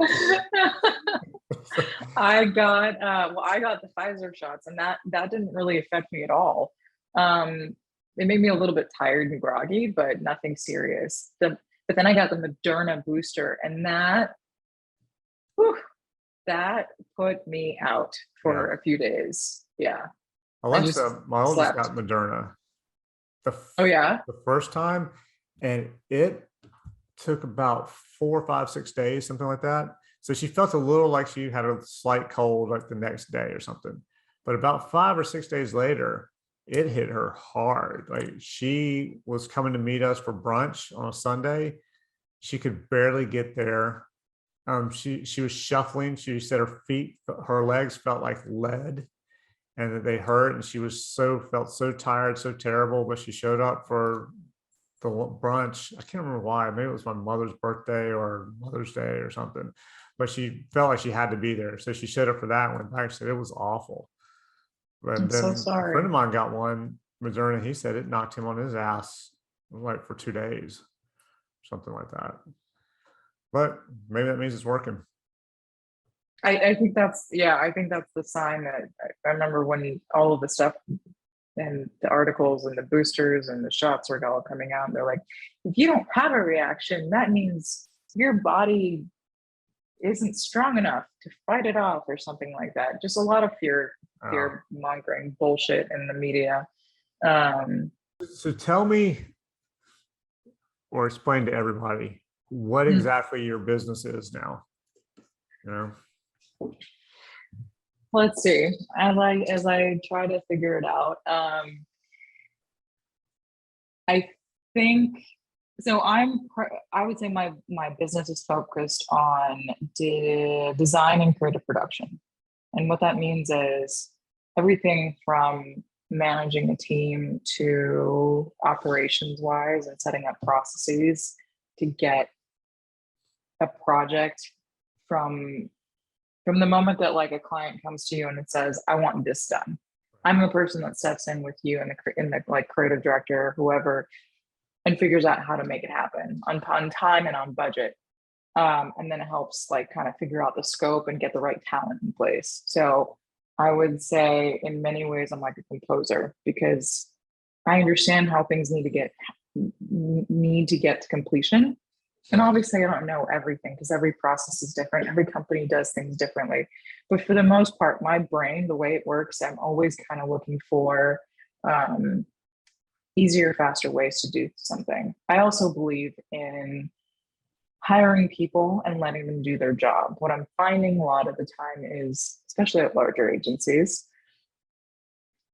Speaker 2: I got the Pfizer shots, and that didn't really affect me at all. It made me a little bit tired and groggy, but nothing serious. But then I got the Moderna booster, and that put me out for a few days. Yeah.
Speaker 1: Alexa, my oldest got Moderna. The first time, and it took about 4, 5, 6 days, something like that. So she felt a little like she had a slight cold like the next day or something. But about 5 or 6 days later, it hit her hard. Like she was coming to meet us for brunch on a Sunday. She could barely get there. She was shuffling. She said her legs felt like lead and that they hurt. And she felt so tired, so terrible. But she showed up for the brunch. I can't remember why. Maybe it was my mother's birthday or Mother's Day or something. But she felt like she had to be there. So she showed up for that one. Back, said it was awful. But
Speaker 2: I'm
Speaker 1: then
Speaker 2: so sorry.
Speaker 1: A friend of mine got one, Moderna. He said it knocked him on his ass like for 2 days, something like that. But maybe that means it's working.
Speaker 2: I think that's the sign that I remember when all of the stuff and the articles and the boosters and the shots were all coming out. And they're like, if you don't have a reaction, that means your body isn't strong enough to fight it off or something like that. Just a lot of fear mongering bullshit in the media.
Speaker 1: So tell me or explain to everybody what exactly your business is now.
Speaker 2: Let's see. As I try to figure it out, I think So I would say my business is focused on design and creative production. And what that means is everything from managing a team to operations wise and setting up processes to get a project from from the moment that like a client comes to you and it says, I want this done. I'm the person that steps in with you and the like creative director or whoever and figures out how to make it happen on time and on budget. And then it helps like kind of figure out the scope and get the right talent in place. So I would say in many ways I'm like a composer because I understand how things need to get to completion. And obviously I don't know everything because every process is different. Every company does things differently. But for the most part, my brain, the way it works, I'm always kind of looking for easier, faster ways to do something. I also believe in hiring people and letting them do their job. What I'm finding a lot of the time is, especially at larger agencies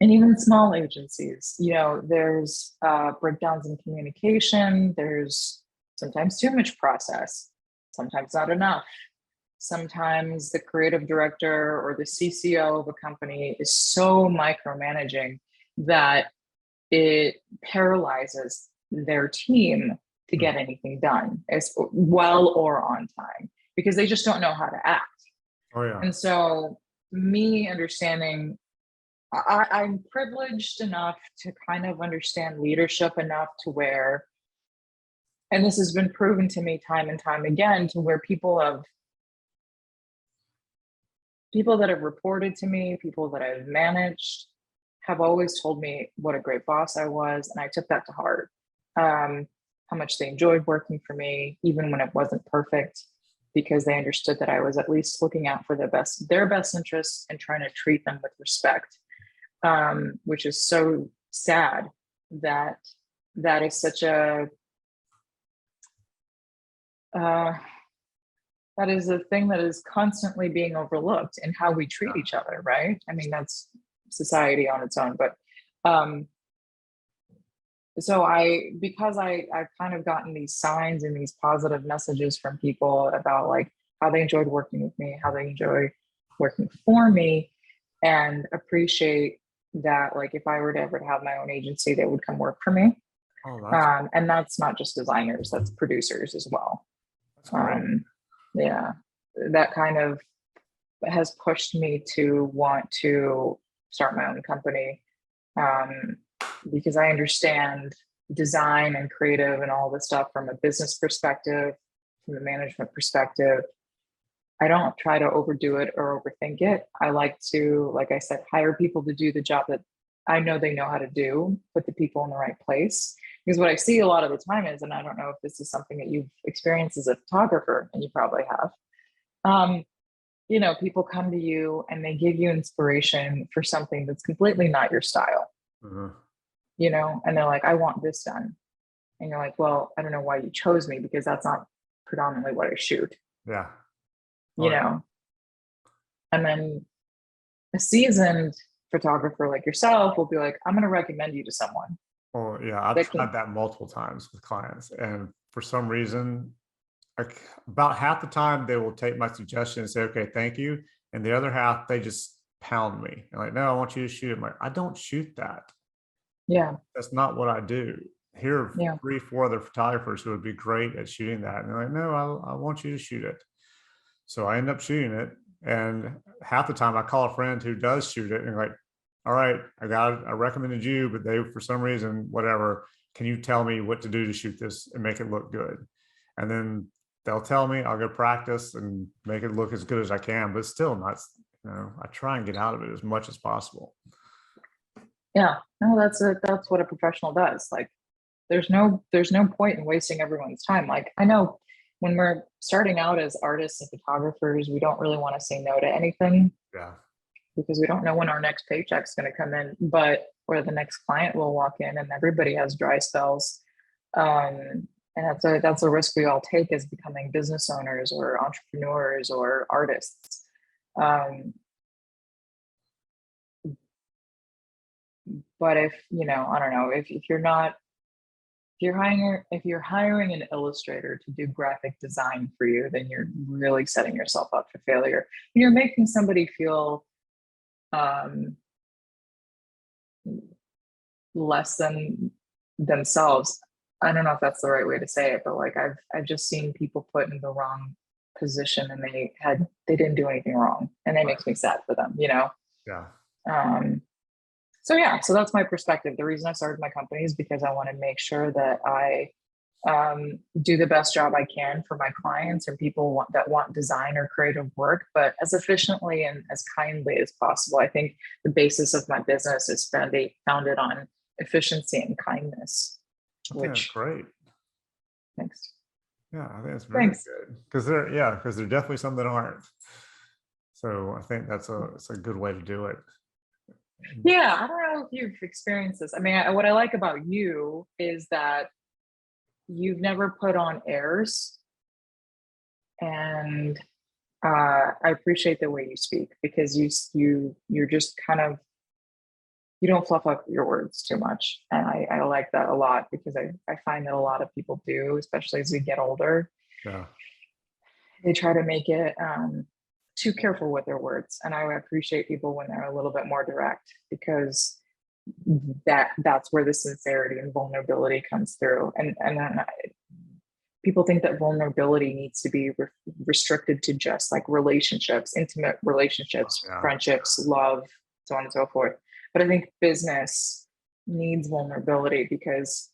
Speaker 2: and even small agencies, there's breakdowns in communication. There's sometimes too much process, sometimes not enough. Sometimes the creative director or the CCO of a company is so micromanaging that it paralyzes their team to get anything done as well or on time because they just don't know how to act.
Speaker 1: Oh yeah.
Speaker 2: And so me understanding, I'm privileged enough to kind of understand leadership enough to where, and this has been proven to me time and time again, to where people that have reported to me, people that I've managed, have always told me what a great boss I was, and I took that to heart. How much they enjoyed working for me, even when it wasn't perfect, because they understood that I was at least looking out for their best interests and trying to treat them with respect, which is so sad that that is such a that is a thing that is constantly being overlooked in how we treat each other, right? I mean, that's society on its own, but so I've kind of gotten these signs and these positive messages from people about like how they enjoyed working with me, how they enjoy working for me, and appreciate that like if I were to ever have my own agency, they would come work for me. And that's not just designers, that's producers as well.
Speaker 1: That's great.
Speaker 2: Yeah, that kind of has pushed me to want to start my own company, because I understand design and creative and all this stuff from a business perspective, from a management perspective. I don't try to overdo it or overthink it. I like to, like I said, hire people to do the job that I know they know how to do, put the people in the right place. Because what I see a lot of the time is, and I don't know if this is something that you've experienced as a photographer, and you probably have, people come to you and they give you inspiration for something that's completely not your style, and they're like, I want this done. And you're like, well, I don't know why you chose me because that's not predominantly what I shoot.
Speaker 1: Yeah.
Speaker 2: And then a seasoned photographer like yourself will be like, I'm going to recommend you to someone.
Speaker 1: Oh yeah, I've tried that multiple times with clients, and for some reason, like about half the time they will take my suggestion and say, okay, thank you. And the other half, they just pound me. And like, no, I want you to shoot it. I'm like, I don't shoot that.
Speaker 2: Yeah.
Speaker 1: That's not what I do. Here are 3, 4 other photographers who would be great at shooting that. And they're like, no, I want you to shoot it. So I end up shooting it. And half the time I call a friend who does shoot it and like, all right, I recommended you, but they, for some reason, whatever, can you tell me what to do to shoot this and make it look good? And then they'll tell me, I'll go practice and make it look as good as I can, but still not, I try and get out of it as much as possible.
Speaker 2: Yeah, no, that's what a professional does. Like there's no point in wasting everyone's time. Like I know when we're starting out as artists and photographers, we don't really want to say no to anything.
Speaker 1: Yeah.
Speaker 2: Because we don't know when our next paycheck's going to come in, or the next client will walk in, and everybody has dry spells. And that's a risk we all take as becoming business owners or entrepreneurs or artists. But if, I don't know, if you're not if you're hiring an illustrator to do graphic design for you, then you're really setting yourself up for failure. You're making somebody feel um, less than themselves. I don't know if that's the right way to say it, but like I've just seen people put in the wrong position and they didn't do anything wrong, and that makes me sad for them, you know.
Speaker 1: Yeah.
Speaker 2: So yeah, so that's my perspective. The reason I started my company is because I want to make sure that I do the best job I can for my clients or people that want design or creative work, but as efficiently and as kindly as possible. I think the basis of my business is founded on efficiency and kindness,
Speaker 1: I think that's
Speaker 2: which
Speaker 1: great.
Speaker 2: thanks.
Speaker 1: Yeah, I think that's very
Speaker 2: Thanks.
Speaker 1: good because they're definitely some that aren't. So I think it's a good way to do it.
Speaker 2: Yeah, I don't know if you've experienced this. I mean, what I like about you is that you've never put on airs, and I appreciate the way you speak because you're just kind of, you don't fluff up your words too much, and I like that a lot because I find that a lot of people do, especially as we get older.
Speaker 1: Yeah.
Speaker 2: They try to make it too careful with their words, and I appreciate people when they're a little bit more direct because that's where the sincerity and vulnerability comes through. And then people think that vulnerability needs to be restricted to just like relationships, intimate relationships,
Speaker 1: Yeah.
Speaker 2: friendships, love, so on and so forth. But I think business needs vulnerability because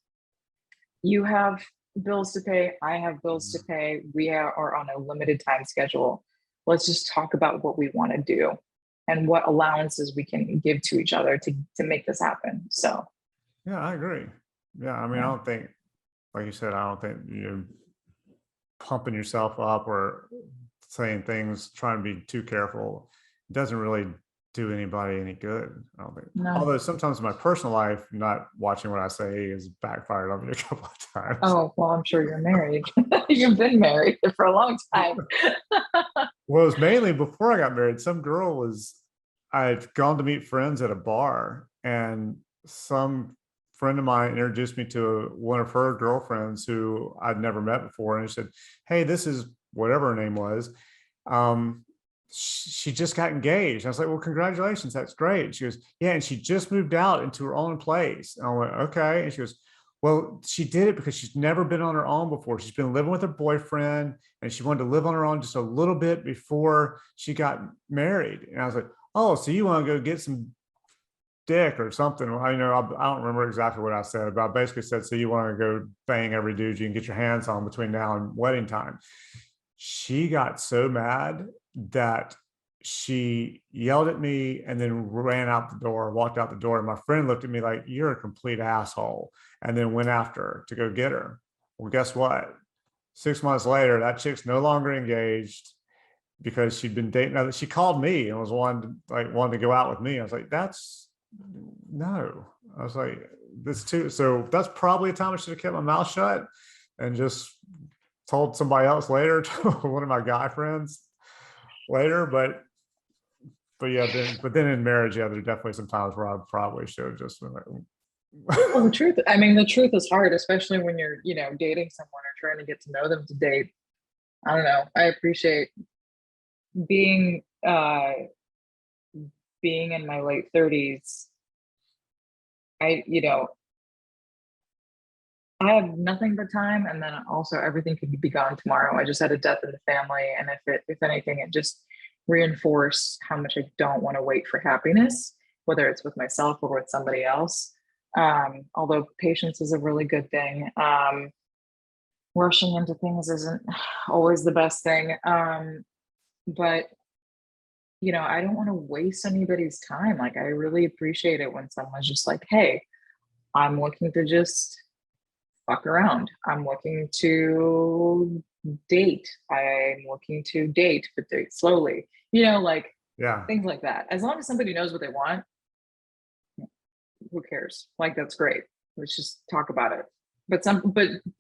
Speaker 2: you have bills to pay, I have bills to pay, we are on a limited time schedule. Let's just talk about what we want to do and what allowances we can give to each other to make this happen. So
Speaker 1: Yeah, I agree. Yeah, I mean, I
Speaker 2: yeah.
Speaker 1: don't think, like you said, I don't think pumping yourself up or saying things, trying to be too careful, doesn't really do anybody any good. I don't think.
Speaker 2: No.
Speaker 1: Although sometimes in my personal life, not watching what I say has backfired on me a couple of times.
Speaker 2: Oh, well, I'm sure you're married. You've been married for a long time.
Speaker 1: Well, it was mainly before I got married. I'd gone to meet friends at a bar, and some friend of mine introduced me to one of her girlfriends who I'd never met before. And he said, "Hey, this is," whatever her name was. She just got engaged. I was like, "Well, congratulations. That's great." She goes, "Yeah. And she just moved out into her own place." And I went, "Okay." And she goes, "Well, she did it because she's never been on her own before. She's been living with her boyfriend and she wanted to live on her own just a little bit before she got married." And I was like, "Oh, so you want to go get some dick or something?" I don't remember exactly what I said, but I basically said, "So you want to go bang every dude you can get your hands on between now and wedding time." She got so mad that she yelled at me and then ran out the door, walked out the door. And my friend looked at me like, "You're a complete asshole," and then went after her to go get her. Well, guess what? 6 months later, that chick's no longer engaged because she'd been dating. She called me and was wanted to go out with me. I was like, "That's no." I was like, "This too." So that's probably a time I should have kept my mouth shut and just told somebody else later, to one of my guy friends later. But yeah, then in marriage, yeah, there's definitely some times where I probably should have just been like,
Speaker 2: Well, the truth is hard, especially when you're, dating someone or trying to get to know them to date. I don't know. I appreciate being being in my late 30s. I I have nothing but time, and then also everything could be gone tomorrow. I just had a death in the family, and if anything, it just reinforced how much I don't want to wait for happiness, whether it's with myself or with somebody else. Although patience is a really good thing. Rushing into things isn't always the best thing. But I don't want to waste anybody's time. Like, I really appreciate it when someone's just like, "Hey, I'm looking to just fuck around. I'm looking to date. I'm looking to date, but date slowly." Like
Speaker 1: yeah,
Speaker 2: things like that. As long as somebody knows what they want, who cares? Like, that's great. Let's just talk about it. But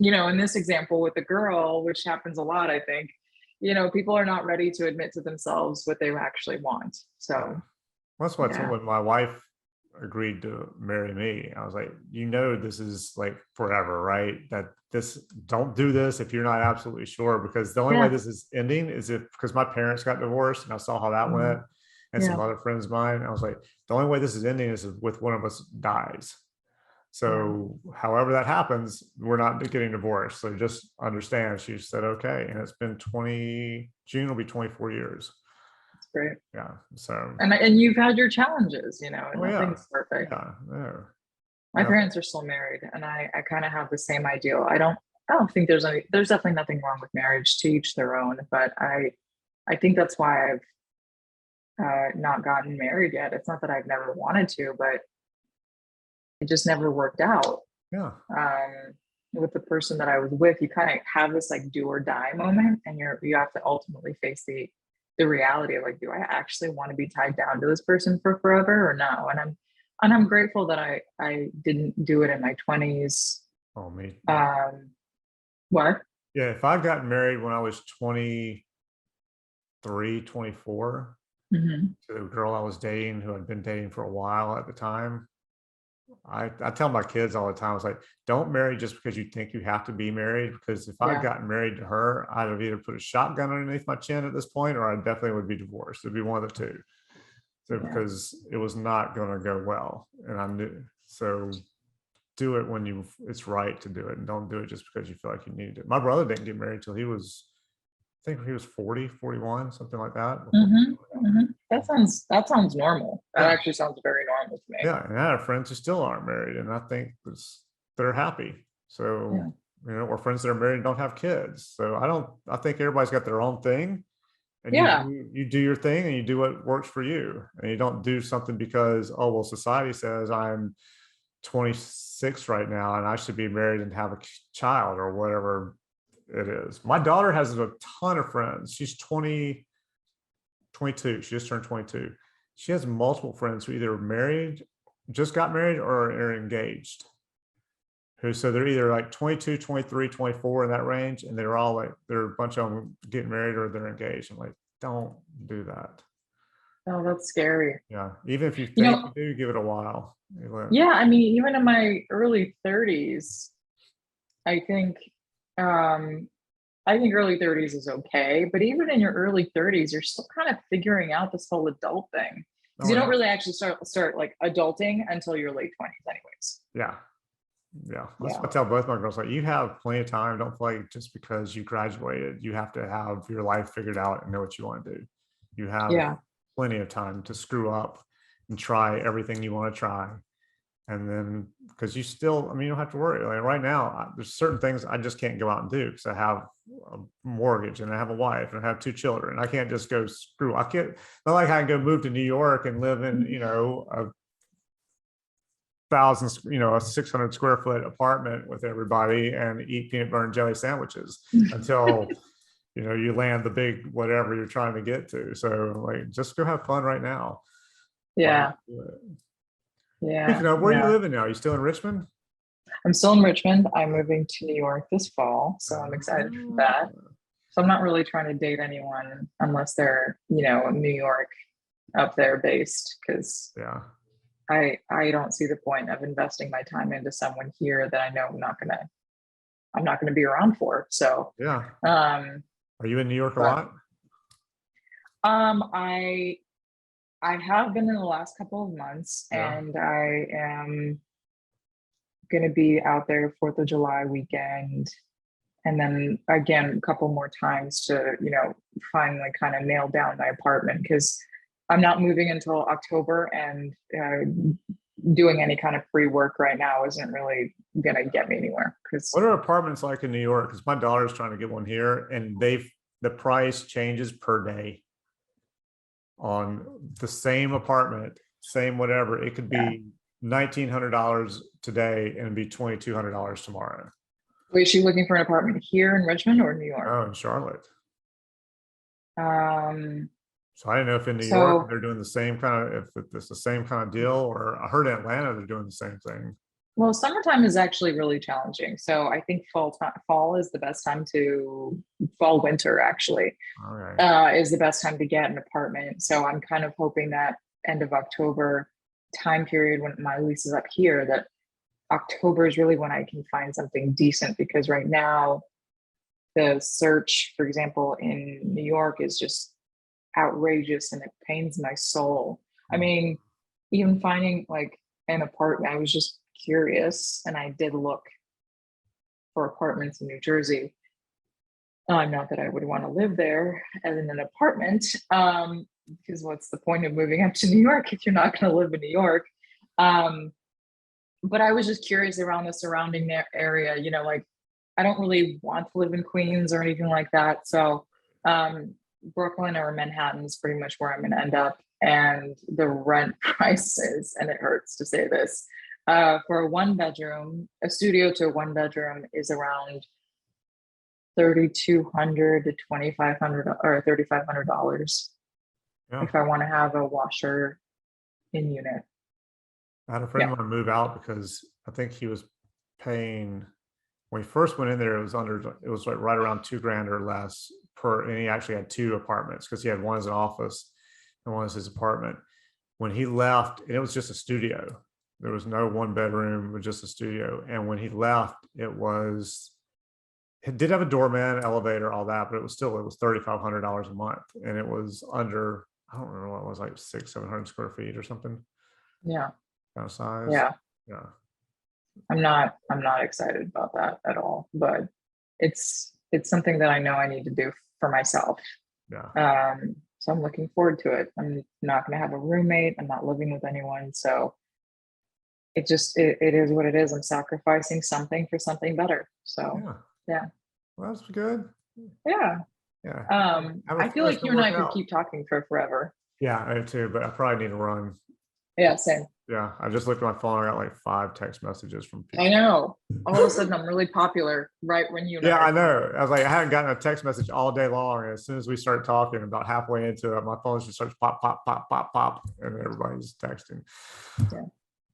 Speaker 2: in this example with the girl, which happens a lot, I think, people are not ready to admit to themselves what they actually want.
Speaker 1: yeah.
Speaker 2: So
Speaker 1: That's what I
Speaker 2: yeah.
Speaker 1: told my wife agreed to marry me. I was like, this is like forever, right? That this, don't do this if you're not absolutely sure, because the only way
Speaker 2: Yeah.
Speaker 1: this is ending is if, because my parents got divorced and I saw how that went,
Speaker 2: Mhm.
Speaker 1: and some
Speaker 2: Yeah.
Speaker 1: other friends of mine. I was like, the only way this is ending is if one of us dies.
Speaker 2: Yeah.
Speaker 1: So however that happens, we're not getting divorced. So just understand. She said, okay. And it's been 20, June will be 24 years.
Speaker 2: It's great.
Speaker 1: Yeah. So,
Speaker 2: And you've had your challenges, you know, and
Speaker 1: oh yeah.
Speaker 2: nothing's perfect.
Speaker 1: Yeah. No,
Speaker 2: My
Speaker 1: nothing.
Speaker 2: parents are still married, and I kind of have the same ideal. I don't think there's definitely nothing wrong with marriage, to each their own, but I think that's why I've not gotten married yet. It's not that I've never wanted to, but it just never worked out.
Speaker 1: Yeah.
Speaker 2: With the person that I was with, you kind of have this like do or die moment, and you have to ultimately face the reality of like, do I actually want to be tied down to this person for forever or no? And I'm grateful that I didn't do it in my 20s.
Speaker 1: Oh, me.
Speaker 2: What?
Speaker 1: Yeah. If I got married when I was 23, 24
Speaker 2: Mm-hmm.
Speaker 1: to a girl I was dating who I'd been dating for a while at the time, I tell my kids all the time, I was like, don't marry just because you think you have to be married. Because if I'd
Speaker 2: Yeah.
Speaker 1: gotten married to her, I'd have either put a shotgun underneath my chin at this point, or I definitely would be divorced. It'd be one of the two. So
Speaker 2: Yeah.
Speaker 1: because it was not going to go well, and I knew. So do it when it's right to do it, and don't do it just because you feel like you need it. My brother didn't get married till he was, I think he was 40, 41, something like that.
Speaker 2: Mm-hmm. Mm-hmm. That sounds normal. That
Speaker 1: Yeah.
Speaker 2: actually sounds very normal to me.
Speaker 1: Yeah. And I have friends who still aren't married, and I think they're happy. So,
Speaker 2: Yeah.
Speaker 1: or friends that are married and don't have kids. So I think everybody's got their own thing, and
Speaker 2: Yeah.
Speaker 1: you do your thing and you do what works for you. And you don't do something because, oh, well, society says I'm 26 right now and I should be married and have a child or whatever it is. My daughter has a ton of friends. She's 22. She just turned 22. She has multiple friends who either married, just got married, or are engaged. So they're either like 22, 23, 24 in that range, and they're all like, there are a bunch of them getting married or they're engaged. I'm like, don't do that.
Speaker 2: Oh, that's scary.
Speaker 1: Yeah. Even if you
Speaker 2: You
Speaker 1: think you
Speaker 2: know,
Speaker 1: do, give it a while.
Speaker 2: yeah, I mean, even in my early 30s, I think um I think early 30s is okay, but even in your early 30s, you're still kind of figuring out this whole adult thing, because
Speaker 1: Oh
Speaker 2: you don't
Speaker 1: yeah.
Speaker 2: really actually start like adulting until your late 20s anyways.
Speaker 1: Yeah. Yeah. That's
Speaker 2: Yeah.
Speaker 1: what I tell both my girls. Like, you have plenty of time. Don't feel like just because you graduated, you have to have your life figured out and know what you want to do. You have
Speaker 2: Yeah.
Speaker 1: plenty of time to screw up and try everything you want to try. And then, because you still, I mean, you don't have to worry. Like right now, there's certain things I just can't go out and do because I have a mortgage and I have a wife and I have two children. I can't just go screw. I can't, not like I can go move to New York and live in, a a 600 square foot apartment with everybody and eat peanut butter and jelly sandwiches until, you land the big whatever you're trying to get to. So like, just go have fun right now.
Speaker 2: Yeah. Yeah.
Speaker 1: Speaking of, where are you
Speaker 2: Yeah.
Speaker 1: living now? Are you still in Richmond?
Speaker 2: I'm still in Richmond. I'm moving to New York this fall, so I'm excited for that. So I'm not really trying to date anyone unless they're, New York up there based, because
Speaker 1: Yeah.
Speaker 2: I don't see the point of investing my time into someone here that I know I'm not gonna be around for. So
Speaker 1: Yeah.
Speaker 2: um
Speaker 1: Are you in New York a
Speaker 2: but
Speaker 1: lot?
Speaker 2: I have been in the last couple of months,
Speaker 1: Yeah.
Speaker 2: and I am gonna be out there 4th of July weekend. And then again, a couple more times to, finally kind of nail down my apartment, because I'm not moving until October, and doing any kind of free work right now isn't really going to get me anywhere. Because,
Speaker 1: What are apartments like in New York? Because my daughter's trying to get one here, and the price changes per day on the same apartment, same whatever. It could
Speaker 2: yeah.
Speaker 1: be $1,900 today and be $2,200 tomorrow.
Speaker 2: Wait, is she looking for an apartment here in Richmond or New York?
Speaker 1: Oh, in Charlotte.
Speaker 2: Um,
Speaker 1: So I didn't know if in New York
Speaker 2: so,
Speaker 1: they're doing the same if it's the same kind of deal, or I heard in Atlanta they're doing the same thing.
Speaker 2: well, summertime is actually really challenging. So I think fall is the best time fall, winter actually,
Speaker 1: All right.
Speaker 2: is the best time to get an apartment. So I'm kind of hoping that end of October time period when my lease is up here, that October is really when I can find something decent, because right now the search, for example, in New York is just outrageous and it pains my soul. I mean, even finding like an apartment, I was just curious and I did look for apartments in New Jersey. Not that I would want to live there as in an apartment, because what's the point of moving up to New York if you're not going to live in New York? But I was just curious around the surrounding area, you know, like I don't really want to live in Queens or anything like that. So Brooklyn or Manhattan is pretty much where I'm going to end up. And the rent prices, and it hurts to say this, for a one bedroom, a studio to a one bedroom is around $3,200 to $2,500 or $3,500 if I want to have a washer in unit.
Speaker 1: I had a friend want to move out because I think he was paying, when he first went in there, it was like right around $2,000 or less per, and he actually had two apartments because he had one as an office and one as his apartment. When he left, and it was just a studio, there was no one bedroom, it was just a studio. And when he left, it did have a doorman, elevator, all that, but it was $3,500 a month, and it was under, I don't remember what it was, like 600-700 square feet or something.
Speaker 2: Yeah.
Speaker 1: Kind of size.
Speaker 2: Yeah.
Speaker 1: Yeah.
Speaker 2: I'm not excited about that at all, but it's something that I know I need to do for myself.
Speaker 1: Yeah.
Speaker 2: So I'm looking forward to it. I'm not going to have a roommate. I'm not living with anyone. So it is what it is. I'm sacrificing something for something better. So yeah.
Speaker 1: Well, that's good.
Speaker 2: Yeah.
Speaker 1: Yeah.
Speaker 2: I feel like you and I could keep talking for forever.
Speaker 1: Yeah, I do too, but I probably need to run.
Speaker 2: Yeah, same.
Speaker 1: Yeah, I just looked at my phone. I got like 5 text messages from people.
Speaker 2: I know. All of a sudden, I'm really popular right when you.
Speaker 1: Yeah, I know. I was like, I hadn't gotten a text message all day long. And as soon as we start talking, about halfway into it, my phone just starts pop, pop, pop, pop, pop, and everybody's texting.
Speaker 2: Yeah.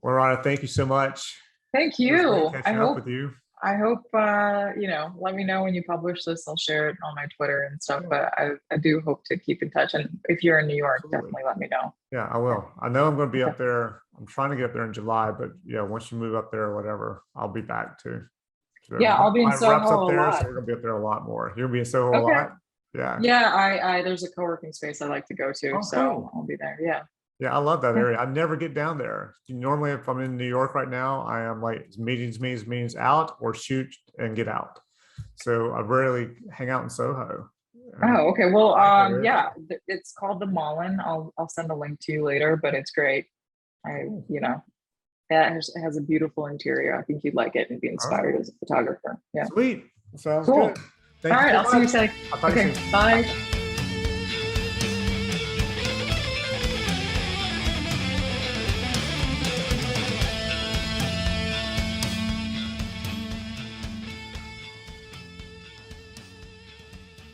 Speaker 1: Well, Rhonda, thank you so much.
Speaker 2: Thank you.
Speaker 1: I hope with you.
Speaker 2: I hope let me know when you publish this. I'll share it on my Twitter and stuff. But I do hope to keep in touch. And if you're in New York, definitely let me know.
Speaker 1: Yeah, I will. I know I'm going to be up there. I'm trying to get up there in July, but yeah, once you move up there or whatever, I'll be back too. So
Speaker 2: yeah, I'll be in Soho
Speaker 1: up there,
Speaker 2: a lot.
Speaker 1: so we're going to be up there a lot more. You're going to be in Soho a lot? Yeah.
Speaker 2: Yeah, I there's a co-working space I like to go to, so I'll be there. Yeah.
Speaker 1: Yeah, I love that area. I never get down there. Normally, if I'm in New York right now, I am like meetings out, or shoot and get out. So I rarely hang out in Soho.
Speaker 2: Oh, okay. Well, yeah, it's called the Mullen. I'll send a link to you later, but it's great. It has a beautiful interior. I think you'd like it and be inspired as a photographer. Yeah.
Speaker 1: Sweet. Sounds
Speaker 2: cool.
Speaker 1: Good.
Speaker 2: All right. I'll see you soon.
Speaker 1: Okay.
Speaker 2: Bye.